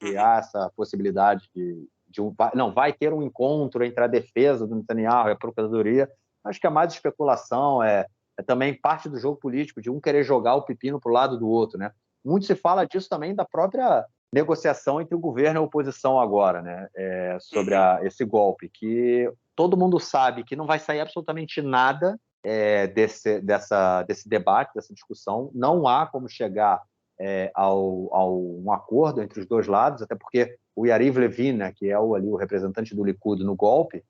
que há essa possibilidade vai ter um encontro entre a defesa do Netanyahu e a Procuradoria. Acho que a mais especulação é também parte do jogo político, de um querer jogar o pepino para o lado do outro, né? muito se fala disso também da própria negociação entre o governo e a oposição agora, né? Sobre esse golpe, que todo mundo sabe que não vai sair absolutamente nada desse debate, dessa discussão. Não há como chegar a um acordo entre os dois lados, até porque o Yariv Levin, né, que é o representante do Likud no golpe,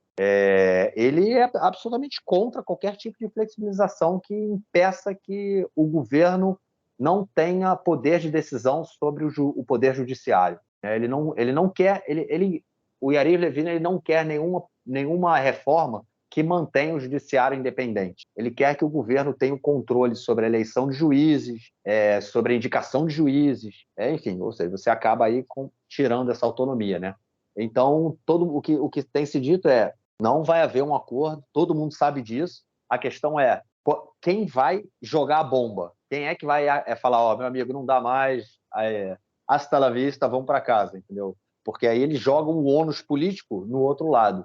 ele é absolutamente contra qualquer tipo de flexibilização que impeça que o governo não tenha poder de decisão sobre o poder judiciário. Ele não quer, o Yariv Levin ele não quer nenhuma reforma que mantenha o judiciário independente. Ele quer que o governo tenha o controle sobre a eleição de juízes, sobre a indicação de juízes, enfim, ou seja, você acaba aí tirando essa autonomia, né? Então, o que tem se dito não vai haver um acordo, todo mundo sabe disso. A questão é quem vai jogar a bomba? Quem é que vai falar, meu amigo, não dá mais, hasta la vista, vamos para casa, entendeu? Porque aí eles jogam o ônus político no outro lado.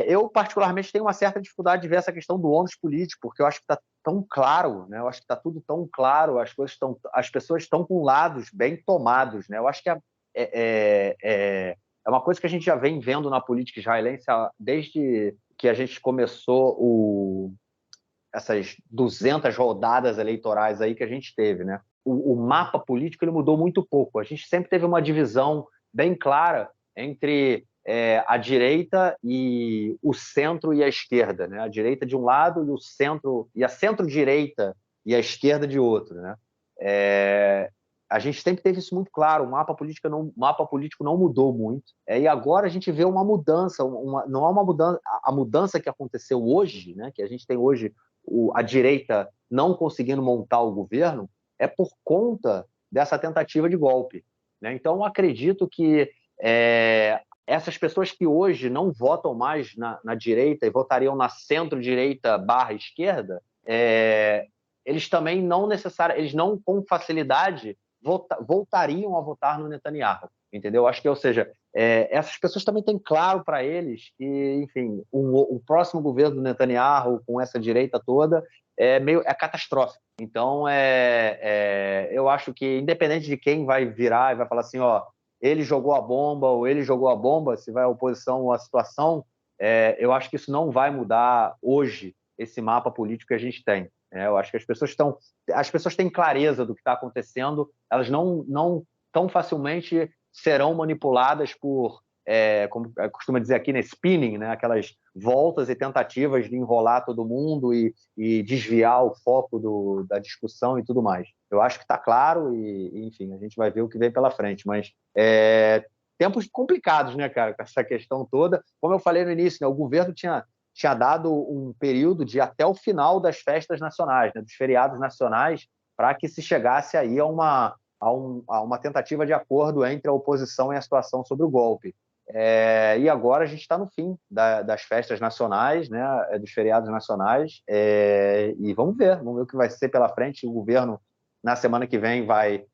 Eu, particularmente, tenho uma certa dificuldade de ver essa questão do ônus político, porque eu acho que está tão claro, né? Eu acho que está tudo tão claro, as pessoas estão com lados bem tomados, né? Eu acho que é uma coisa que a gente já vem vendo na política israelense desde que a gente começou essas 200 rodadas eleitorais aí que a gente teve, né? O mapa político ele mudou muito pouco. A gente sempre teve uma divisão bem clara entre a direita e o centro e a esquerda, né? A direita de um lado e o centro e a centro-direita e a esquerda de outro, né? A gente sempre teve isso muito claro. O mapa político não mudou muito. E agora a gente vê uma mudança, não é uma mudança, a mudança que aconteceu hoje, né? Que a gente tem hoje a direita não conseguindo montar o governo é por conta dessa tentativa de golpe, né? Então, eu acredito que essas pessoas que hoje não votam mais na direita e votariam na centro-direita / esquerda, eles também eles não com facilidade voltariam a votar no Netanyahu, entendeu? Acho que, ou seja, essas pessoas também têm claro para eles que, enfim, o próximo governo do Netanyahu com essa direita toda é catastrófico. Então, eu acho que, independente de quem vai virar e vai falar assim, ele jogou a bomba ou ele jogou a bomba, se vai a oposição ou a situação, eu acho que isso não vai mudar hoje esse mapa político que a gente tem. Eu acho que as pessoas têm clareza do que está acontecendo, elas não tão facilmente serão manipuladas por, como costuma dizer aqui, spinning, né? Aquelas voltas e tentativas de enrolar todo mundo e desviar o foco da discussão e tudo mais. Eu acho que está claro e, enfim, a gente vai ver o que vem pela frente, mas tempos complicados, né, cara, com essa questão toda. Como eu falei no início, né, o governo tinha dado um período de até o final das festas nacionais, né, dos feriados nacionais, para que se chegasse aí a uma tentativa de acordo entre a oposição e a situação sobre o golpe. E agora a gente está no fim das festas nacionais, né, dos feriados nacionais, e vamos ver o que vai ser pela frente. O governo, na semana que vem, vai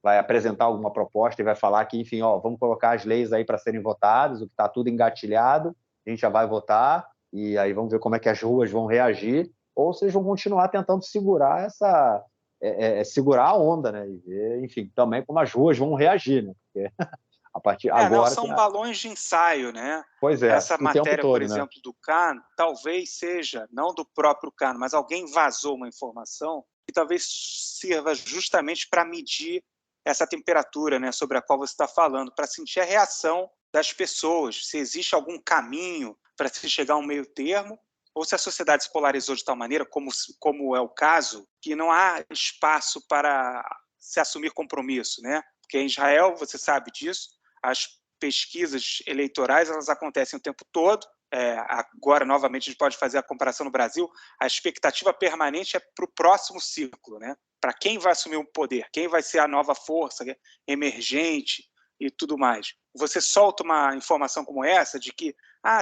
apresentar alguma proposta e vai falar que, enfim, vamos colocar as leis aí para serem votadas, o que está tudo engatilhado, a gente já vai votar, e aí vamos ver como é que as ruas vão reagir, ou vocês vão continuar tentando segurar segurar a onda, né? E ver, enfim, também como as ruas vão reagir, né? Porque a partir Não, agora... são balões de ensaio, né? Pois Essa o tempo matéria, por todo, né? exemplo, do Khan, talvez seja, não do próprio Khan, mas alguém vazou uma informação que talvez sirva justamente para medir essa temperatura, né, sobre a qual você está falando, para sentir a reação das pessoas, se existe algum caminho para se chegar a um meio termo, ou se a sociedade se polarizou de tal maneira, como é o caso, que não há espaço para se assumir compromisso, né? Porque em Israel, você sabe disso, as pesquisas eleitorais elas acontecem o tempo todo. Agora, novamente, a gente pode fazer a comparação no Brasil. A expectativa permanente é para o próximo ciclo, né? Para quem vai assumir o poder, quem vai ser a nova força emergente e tudo mais. Você solta uma informação como essa de que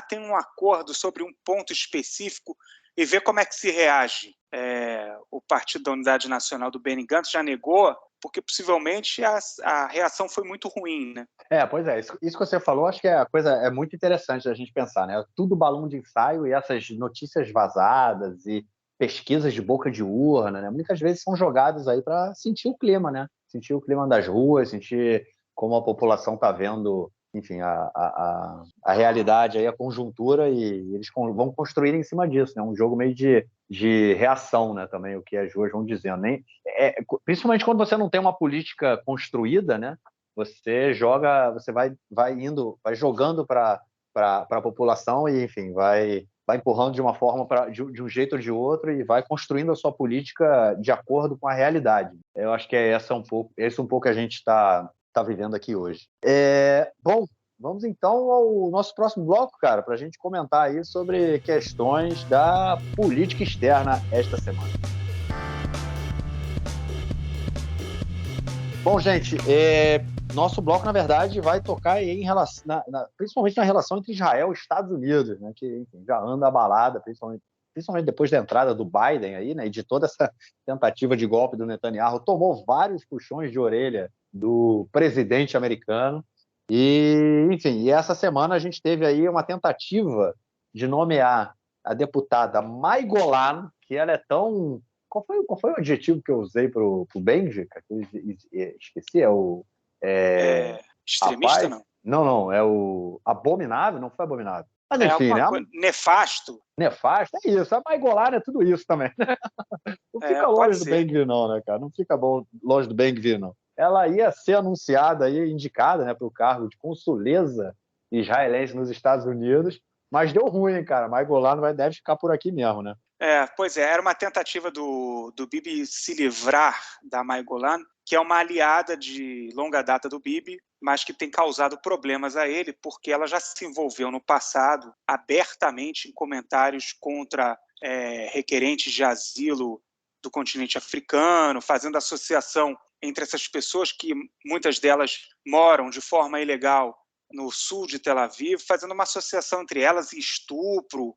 tem um acordo sobre um ponto específico e vê como é que se reage. O Partido da Unidade Nacional do Benny Gantz já negou, porque possivelmente a reação foi muito ruim, né? Pois é, isso que você falou, acho que a coisa é muito interessante da gente pensar, né? Tudo balão de ensaio e essas notícias vazadas e pesquisas de boca de urna, né? Muitas vezes são jogadas aí para sentir o clima, né? Sentir o clima das ruas, sentir como a população está vendo, enfim, a realidade, aí, a conjuntura, e eles vão construir em cima disso, né? Um jogo meio de reação, né? Também, o que as ruas vão dizendo. Principalmente quando você não tem uma política construída, né? Você vai jogando para a população e, enfim, vai empurrando de uma forma, de um jeito ou de outro, e vai construindo a sua política de acordo com a realidade. Eu acho que é esse um pouco que a gente está vivendo aqui hoje. Bom, vamos então ao nosso próximo bloco, cara, para a gente comentar aí sobre questões da política externa esta semana. Bom, gente, nosso bloco, na verdade, vai tocar aí principalmente na relação entre Israel e Estados Unidos, né, que, enfim, já anda abalada, principalmente depois da entrada do Biden aí, né, e de toda essa tentativa de golpe do Netanyahu, tomou vários puxões de orelha do presidente americano. E, enfim, e essa semana a gente teve aí uma tentativa de nomear a deputada Mai Golan, que ela é tão... Qual foi o adjetivo que eu usei para o Benji? Esqueci, extremista, rapaz? não? Não, é o abominável, não foi abominável. Mas enfim, né? Nefasto. Nefasto, é isso. A Mai Golan é tudo isso também. Não fica longe do Ben-Gvir, não, né, cara? Não fica longe do Ben-Gvir, não. Ela ia ser anunciada, indicada, né, para o cargo de consuleza israelense nos Estados Unidos, mas deu ruim, cara. Mai Golan deve ficar por aqui mesmo, né? Pois é, era uma tentativa do Bibi se livrar da Mai Golan, que é uma aliada de longa data do Bibi, mas que tem causado problemas a ele, porque ela já se envolveu no passado abertamente em comentários contra requerentes de asilo do continente africano, fazendo associação entre essas pessoas, que muitas delas moram de forma ilegal no sul de Tel Aviv, fazendo uma associação entre elas e estupro,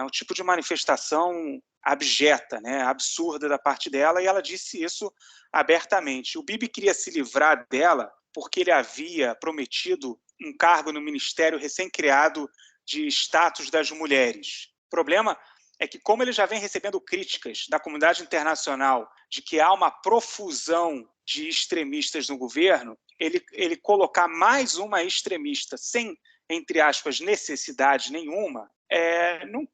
um tipo de manifestação abjeta, né, absurda da parte dela, e ela disse isso abertamente. O Bibi queria se livrar dela porque ele havia prometido um cargo no ministério recém-criado de status das mulheres. O problema é que, como ele já vem recebendo críticas da comunidade internacional de que há uma profusão de extremistas no governo, ele colocar mais uma extremista sem, entre aspas, necessidade nenhuma,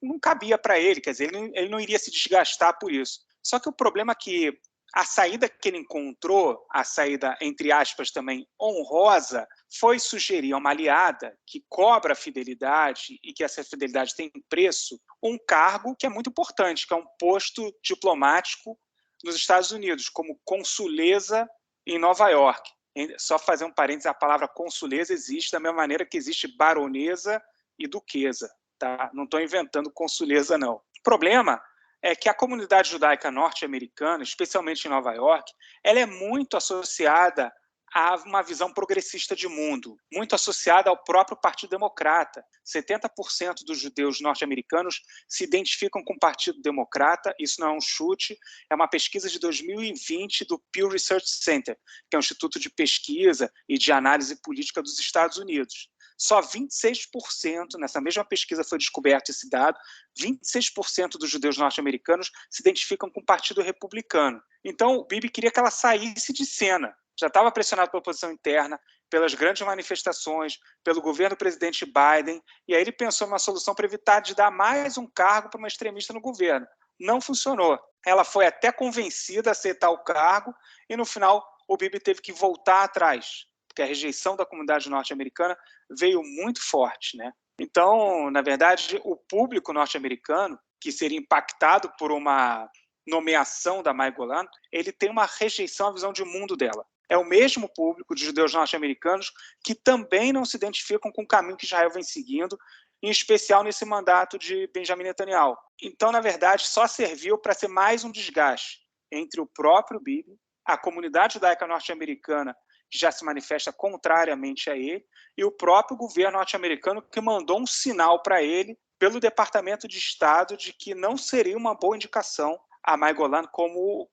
não cabia para ele, quer dizer, ele não iria se desgastar por isso. Só que o problema é que a saída que ele encontrou, a saída, entre aspas, também honrosa, foi sugerir a uma aliada que cobra fidelidade e que essa fidelidade tem preço, um cargo que é muito importante, que é um posto diplomático nos Estados Unidos, como consuleza em Nova York. Só fazer um parênteses, a palavra consuleza existe da mesma maneira que existe baronesa e duquesa. Tá? Não estou inventando consuleza, não. O problema é que a comunidade judaica norte-americana, especialmente em Nova York, ela é muito associada a uma visão progressista de mundo, muito associada ao próprio Partido Democrata. 70% dos judeus norte-americanos se identificam com o Partido Democrata, isso não é um chute, é uma pesquisa de 2020 do Pew Research Center, que é um instituto de pesquisa e de análise política dos Estados Unidos. Só 26%, nessa mesma pesquisa foi descoberto esse dado, 26% dos judeus norte-americanos se identificam com o Partido Republicano. Então, o Bibi queria que ela saísse de cena. Já estava pressionado pela oposição interna, pelas grandes manifestações, pelo governo do presidente Biden, e aí ele pensou numa solução para evitar de dar mais um cargo para uma extremista no governo. Não funcionou. Ela foi até convencida a aceitar o cargo, e no final o Bibi teve que voltar atrás, porque a rejeição da comunidade norte-americana veio muito forte, né? Então, na verdade, o público norte-americano, que seria impactado por uma nomeação da Mai Golan, ele tem uma rejeição à visão de mundo dela. É o mesmo público de judeus norte-americanos que também não se identificam com o caminho que Israel vem seguindo, em especial nesse mandato de Benjamin Netanyahu. Então, na verdade, só serviu para ser mais um desgaste entre o próprio Bibi, a comunidade judaica norte-americana, que já se manifesta contrariamente a ele, e o próprio governo norte-americano, que mandou um sinal para ele, pelo Departamento de Estado, de que não seria uma boa indicação a Mai Golan como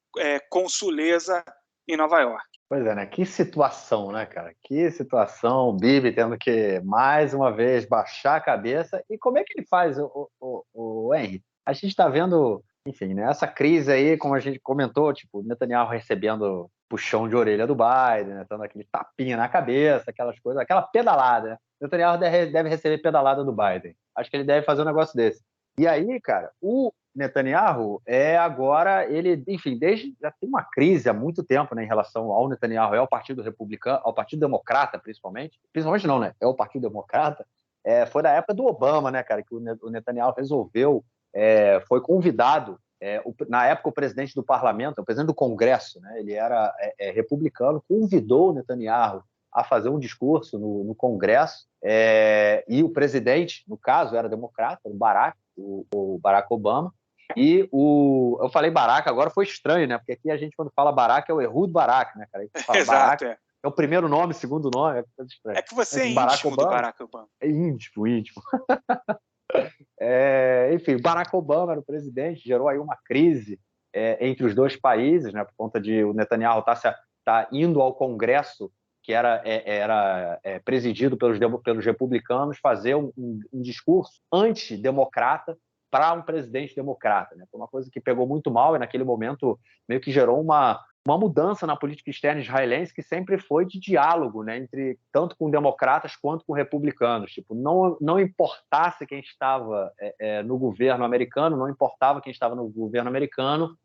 consuleza em Nova York. Pois é, né? Que situação, né, cara? Que situação, o Bibi tendo que, mais uma vez, baixar a cabeça. E como é que ele faz, o Henry? A gente está vendo Enfim, né, essa crise aí, como a gente comentou, tipo, Netanyahu recebendo puxão de orelha do Biden, né, dando aquele tapinha na cabeça, aquelas coisas, aquela pedalada, né? Netanyahu deve receber pedalada do Biden. Acho que ele deve fazer um negócio desse. E aí, cara, o Netanyahu agora, ele, enfim, já tem uma crise há muito tempo, né, em relação ao Netanyahu e ao Partido Republicano, ao Partido Democrata, principalmente. Principalmente não, né? É o Partido Democrata. Foi na época do Obama, né, cara, que o Netanyahu resolveu, foi convidado, na época o presidente do parlamento, o presidente do Congresso, né, ele era republicano, convidou o Netanyahu a fazer um discurso no Congresso, e o presidente, no caso, era democrata, o Barack Obama, e eu falei Barack, agora foi estranho, né, porque aqui a gente, quando fala Barack, é o Ehud Barak, né, cara, a gente fala Exato, Barack, é o primeiro nome, segundo nome, é coisa estranha. É que você Mas é Barack íntimo do Obama Barack Obama. é íntimo. Enfim, Barack Obama era o presidente, gerou aí uma crise entre os dois países, né, por conta de o Netanyahu tá indo ao Congresso, que era presidido pelos republicanos, fazer um discurso antidemocrata para um presidente democrata. Né? Foi uma coisa que pegou muito mal e, naquele momento, meio que gerou uma mudança na política externa israelense que sempre foi de diálogo, né, entre tanto com democratas quanto com republicanos. Tipo, não importasse quem estava no governo americano, não importava quem estava no governo americano,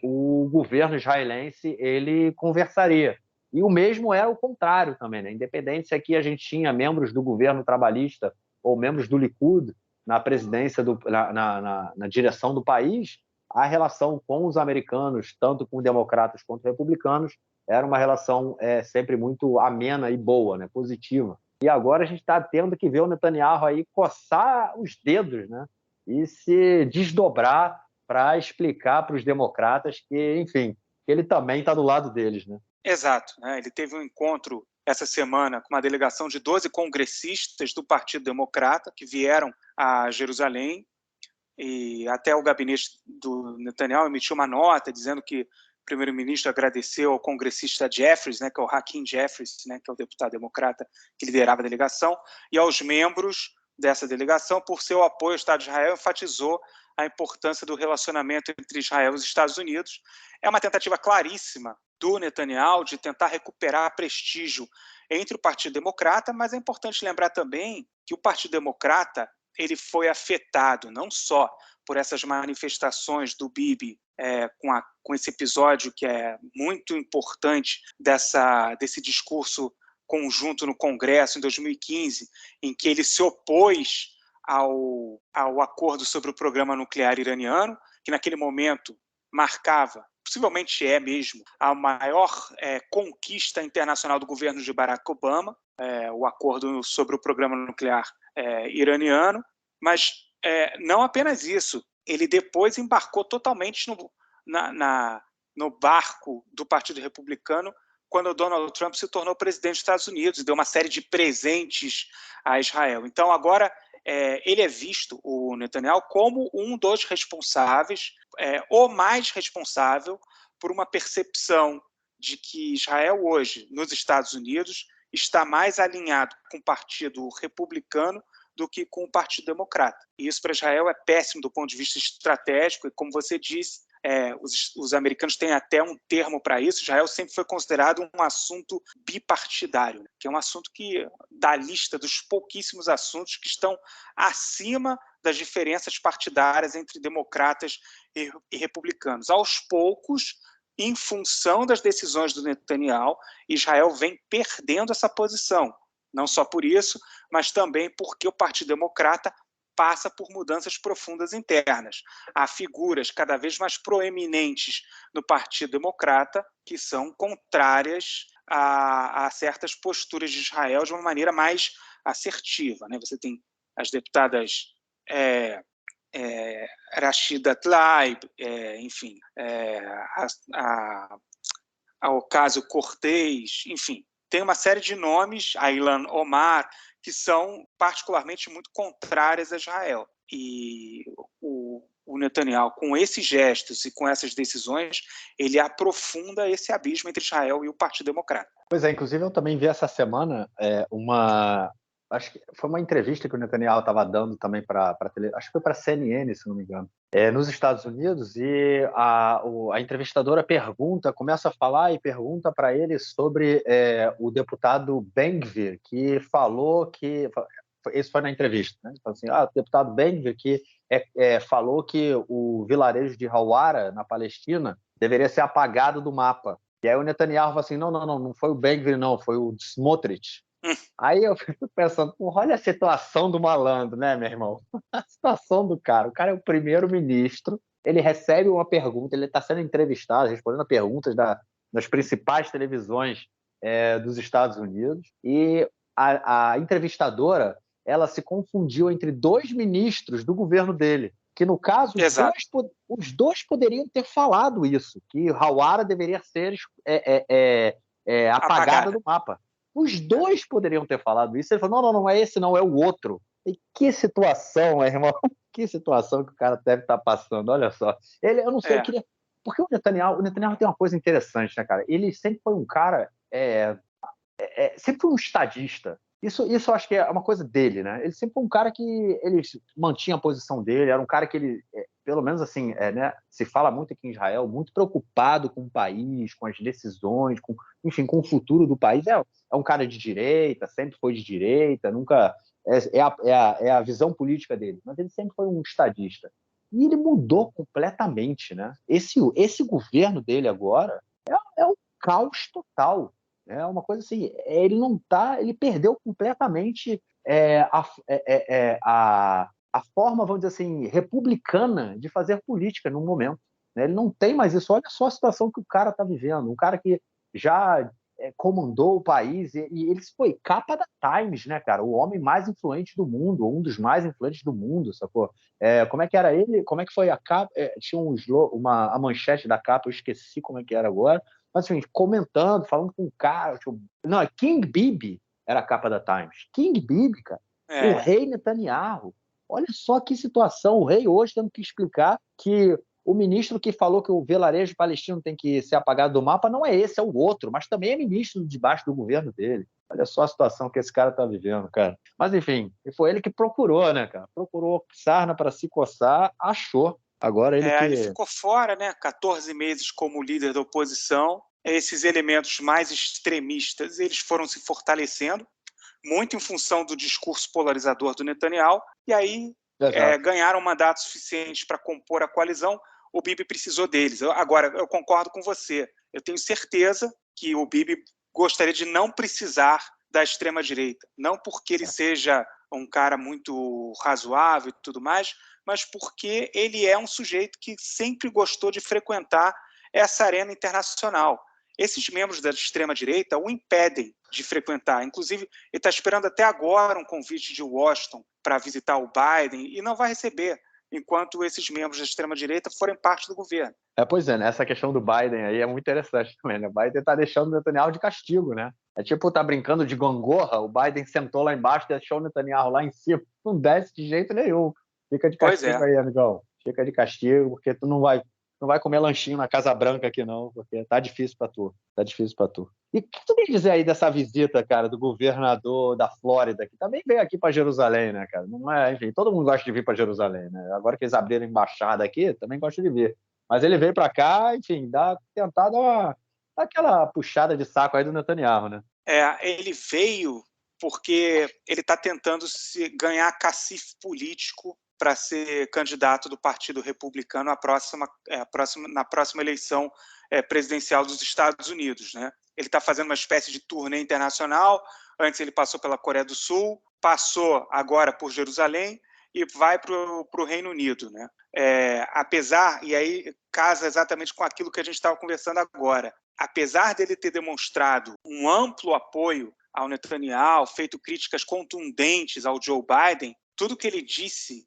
o governo israelense ele conversaria. E o mesmo era o contrário também, né? Independente se aqui a gente tinha membros do governo trabalhista ou membros do Likud na presidência, na direção do país, a relação com os americanos, tanto com democratas quanto republicanos, era uma relação sempre muito amena e boa, né, positiva. E agora a gente está tendo que ver o Netanyahu aí coçar os dedos, né, e se desdobrar para explicar para os democratas que, enfim, que ele também está do lado deles, né? Exato. Né? Ele teve um encontro essa semana com uma delegação de 12 congressistas do Partido Democrata que vieram a Jerusalém, e até o gabinete do Netanyahu emitiu uma nota dizendo que o primeiro-ministro agradeceu ao congressista Jeffries, né, que é o Hakeem Jeffries, né, que é o deputado democrata que liderava a delegação, e aos membros dessa delegação por seu apoio ao Estado de Israel, enfatizou a importância do relacionamento entre Israel e os Estados Unidos. É uma tentativa claríssima do Netanyahu de tentar recuperar prestígio entre o Partido Democrata, mas é importante lembrar também que o Partido Democrata ele foi afetado não só por essas manifestações do Bibi, com esse episódio que é muito importante desse discurso conjunto no Congresso em 2015, em que ele se opôs ao acordo sobre o programa nuclear iraniano, que naquele momento marcava, possivelmente é mesmo, a maior conquista internacional do governo de Barack Obama, o acordo sobre o programa nuclear iraniano, mas não apenas isso, ele depois embarcou totalmente no barco do Partido Republicano quando o Donald Trump se tornou presidente dos Estados Unidos e deu uma série de presentes a Israel. Então, agora, ele é visto, o Netanyahu, como um dos responsáveis, o mais responsável por uma percepção de que Israel hoje, nos Estados Unidos, está mais alinhado com o Partido Republicano do que com o Partido Democrata. E isso para Israel é péssimo do ponto de vista estratégico, e como você disse, os americanos têm até um termo para isso. Israel sempre foi considerado um assunto bipartidário, né? Que é um assunto que, da lista dos pouquíssimos assuntos que estão acima das diferenças partidárias entre democratas e republicanos. Aos poucos, em função das decisões do Netanyahu, Israel vem perdendo essa posição. Não só por isso, mas também porque o Partido Democrata passa por mudanças profundas internas. Há figuras cada vez mais proeminentes no Partido Democrata que são contrárias a certas posturas de Israel de uma maneira mais assertiva. Né? Você tem as deputadas Rashida Tlaib, enfim, a Ocasio-Cortez, enfim, tem uma série de nomes, a Ilhan Omar, que são particularmente muito contrárias a Israel. E o Netanyahu, com esses gestos e com essas decisões, ele aprofunda esse abismo entre Israel e o Partido Democrata. Pois é, inclusive eu também vi essa semana acho que foi uma entrevista que o Netanyahu estava dando também acho que foi para a CNN, se não me engano, nos Estados Unidos, e a entrevistadora começa a falar e pergunta para ele sobre o deputado Ben-Gvir, que falou que... Isso foi na entrevista, né? Então, assim, o deputado Ben-Gvir que falou que o vilarejo de Hawara, na Palestina, deveria ser apagado do mapa. E aí o Netanyahu falou assim, não foi o Ben-Gvir, não, foi o Smotrich. Aí eu fico pensando, porra, olha a situação do malandro, né, meu irmão? A situação do cara. O cara é o primeiro-ministro, ele recebe uma pergunta, ele está sendo entrevistado, respondendo a perguntas das principais televisões dos Estados Unidos, e a entrevistadora, ela se confundiu entre dois ministros do governo dele, que no caso os dois poderiam ter falado isso, que Hawara deveria ser apagada do mapa. Os dois poderiam ter falado isso. Ele falou, não é esse não, é o outro. E que situação, meu irmão. Que situação que o cara deve estar passando, olha só. Eu não sei, eu queria... Porque o Netanyahu tem uma coisa interessante, né, cara? Ele sempre foi um cara... sempre foi um estadista. Isso eu acho que é uma coisa dele, né? Ele sempre foi um cara que ele mantinha a posição dele, era um cara que ele, pelo menos assim, né, se fala muito aqui em Israel, muito preocupado com o país, com as decisões, enfim, com o futuro do país. É um cara de direita, sempre foi de direita, nunca... É a visão política dele, mas ele sempre foi um estadista. E ele mudou completamente, né? Esse governo dele agora é um caos total. É uma coisa assim, ele perdeu completamente a forma, vamos dizer assim, republicana de fazer política no momento. Né? Ele não tem mais isso. Olha só a situação que o cara está vivendo. Um cara que já comandou o país e ele foi capa da Times, né, cara? O homem mais influente do mundo, um dos mais influentes do mundo, sacou? Como é que era ele? Como é que foi a capa? Tinha a manchete da capa, eu esqueci como é que era agora. Mas, assim, comentando, falando com o cara. Tipo, não, é King Bibi era a capa da Times. King Bibi, cara. O rei Netanyahu. Olha só que situação. O rei hoje tendo que explicar que o ministro que falou que o vilarejo palestino tem que ser apagado do mapa não é esse, é o outro, mas também é ministro debaixo do governo dele. Olha só a situação que esse cara tá vivendo, cara. Mas, enfim, foi ele que procurou, né, cara? Procurou sarna para se coçar, achou. Agora ele ficou fora, né? 14 meses como líder da oposição. Esses elementos mais extremistas eles foram se fortalecendo, muito em função do discurso polarizador do Netanyahu, e aí ganharam mandato suficiente para compor a coalizão. O Bibi precisou deles. Agora, eu concordo com você. Eu tenho certeza que o Bibi gostaria de não precisar da extrema-direita. Não porque ele seja um cara muito razoável e tudo mais, mas porque ele é um sujeito que sempre gostou de frequentar essa arena internacional. Esses membros da extrema-direita o impedem de frequentar. Inclusive, ele está esperando até agora um convite de Washington para visitar o Biden e não vai receber enquanto esses membros da extrema-direita forem parte do governo. Pois é, né? Essa questão do Biden aí é muito interessante também, né? O Biden está deixando o Netanyahu de castigo, né? É tipo, tá brincando de gangorra, o Biden sentou lá embaixo, deixou o Netanyahu lá em cima, não desce de jeito nenhum. Fica de castigo aí, amigão. Fica de castigo, porque tu não vai comer lanchinho na Casa Branca aqui não, porque tá difícil para tu. Tá difícil para tu. E o que tu quer dizer aí dessa visita, cara, do governador da Flórida, que também veio aqui para Jerusalém, né, cara? Não é, enfim, todo mundo gosta de vir para Jerusalém, né? Agora que eles abriram a embaixada aqui, também gosta de vir. Mas ele veio para cá, enfim, tentar dar aquela puxada de saco aí do Netanyahu, né? Ele veio porque ele está tentando ganhar cacife político para ser candidato do Partido Republicano na próxima eleição presidencial dos Estados Unidos, né? Ele está fazendo uma espécie de turnê internacional. Antes ele passou pela Coreia do Sul, passou agora por Jerusalém e vai para o Reino Unido, né? Apesar, e aí casa exatamente com aquilo que a gente estava conversando agora, apesar dele ter demonstrado um amplo apoio ao Netanyahu, feito críticas contundentes ao Joe Biden, tudo que ele disse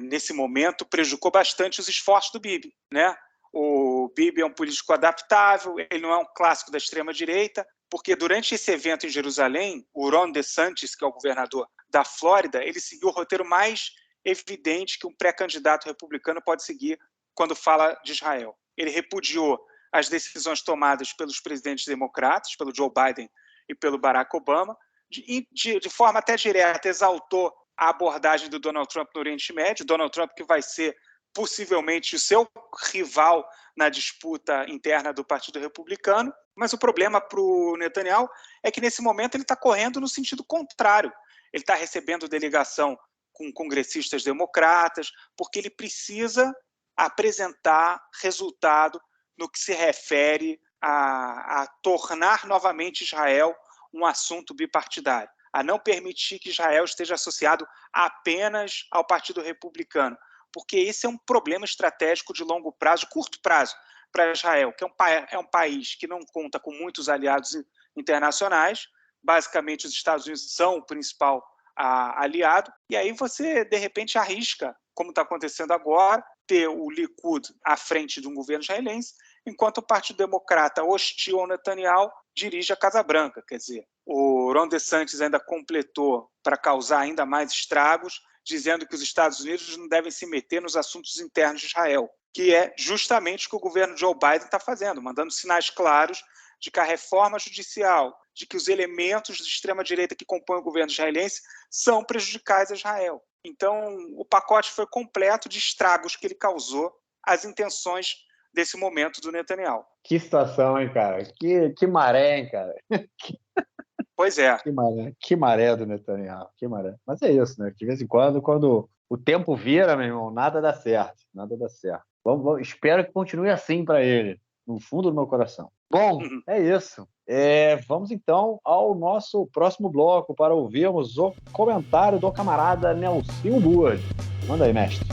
nesse momento prejudicou bastante os esforços do Bibi, né? O Bibi é um político adaptável, ele não é um clássico da extrema-direita, porque durante esse evento em Jerusalém, o Ron DeSantis, que é o governador da Flórida, ele seguiu o roteiro mais evidente que um pré-candidato republicano pode seguir quando fala de Israel. Ele repudiou as decisões tomadas pelos presidentes democratas, pelo Joe Biden e pelo Barack Obama, de forma até direta, exaltou a abordagem do Donald Trump no Oriente Médio. Donald Trump, que vai ser possivelmente o seu rival na disputa interna do Partido Republicano. Mas o problema para o Netanyahu é que, nesse momento, ele está correndo no sentido contrário. Ele está recebendo delegação com congressistas democratas, porque ele precisa apresentar resultado no que se refere a tornar novamente Israel um assunto bipartidário, a não permitir que Israel esteja associado apenas ao Partido Republicano, porque esse é um problema estratégico de longo prazo, de curto prazo, para Israel, que é um país que não conta com muitos aliados internacionais. Basicamente, os Estados Unidos são o principal aliado, e aí você, de repente, arrisca, como está acontecendo agora, ter o Likud à frente de um governo israelense, enquanto o Partido Democrata, hostil ao Netanyahu, dirige a Casa Branca. Quer dizer, o Ron DeSantis ainda completou para causar ainda mais estragos, dizendo que os Estados Unidos não devem se meter nos assuntos internos de Israel, que é justamente o que o governo Joe Biden está fazendo, mandando sinais claros de que a reforma judicial, de que os elementos de extrema-direita que compõem o governo israelense são prejudicais a Israel. Então, o pacote foi completo de estragos que ele causou às intenções desse momento do Netanyahu. Que situação, hein, cara? Que maré, hein, cara? Pois é. Que maré do Netanyahu, que maré. Mas é isso, né? De vez em quando o tempo vira, meu irmão, nada dá certo. Nada dá certo. Espero que continue assim para ele, no fundo do meu coração. Bom, é isso. Vamos então ao nosso próximo bloco para ouvirmos o comentário do camarada Nelson Burd. Manda aí, mestre.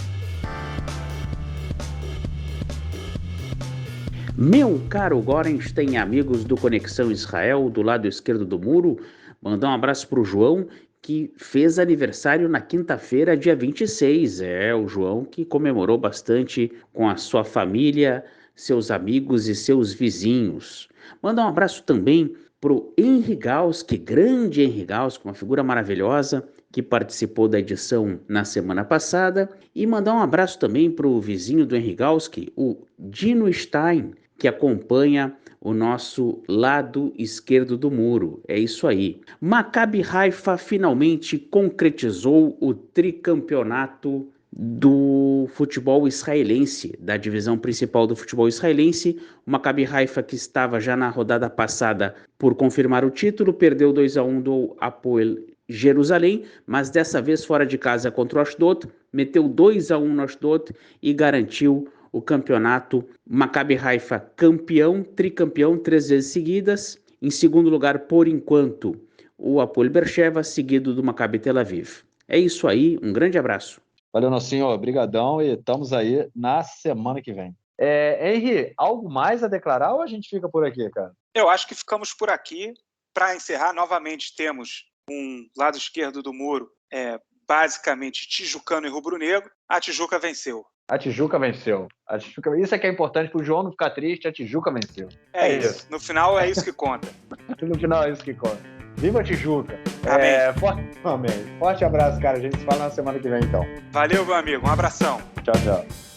Meu caro Gorenstein, amigos do Conexão Israel, do lado esquerdo do muro, mandar um abraço para o João, que fez aniversário na quinta-feira, dia 26. O João que comemorou bastante com a sua família, seus amigos e seus vizinhos. Mandar um abraço também para o Henry Gauski, grande Henry Gauski, uma figura maravilhosa, que participou da edição na semana passada. E mandar um abraço também para o vizinho do Henry Gauski, o Dino Stein, que acompanha o nosso lado esquerdo do muro. É isso aí. Maccabi Haifa finalmente concretizou o tricampeonato do futebol israelense, da divisão principal do futebol israelense. O Maccabi Haifa, que estava já na rodada passada por confirmar o título, perdeu 2-1 do Hapoel Jerusalém, mas dessa vez fora de casa contra o Ashdod, meteu 2-1 no Ashdod e garantiu o campeonato. Maccabi Haifa campeão, tricampeão 3 vezes seguidas. Em segundo lugar, por enquanto, o Hapoel Beersheva, seguido do Maccabi Tel Aviv. É isso aí, um grande abraço. Valeu, Nocinho, obrigadão e estamos aí na semana que vem. Henry, algo mais a declarar ou a gente fica por aqui, cara? Eu acho que ficamos por aqui. Para encerrar, novamente temos um lado esquerdo do muro, basicamente tijucano e rubro-negro. A Tijuca venceu. A Tijuca venceu. Isso é que é importante para o João não ficar triste, a Tijuca venceu. É isso. No final é isso que conta. No final é isso que conta. Viva a Tijuca. Amém. Amém. Forte abraço, cara. A gente se fala na semana que vem, então. Valeu, meu amigo. Um abração. Tchau, tchau.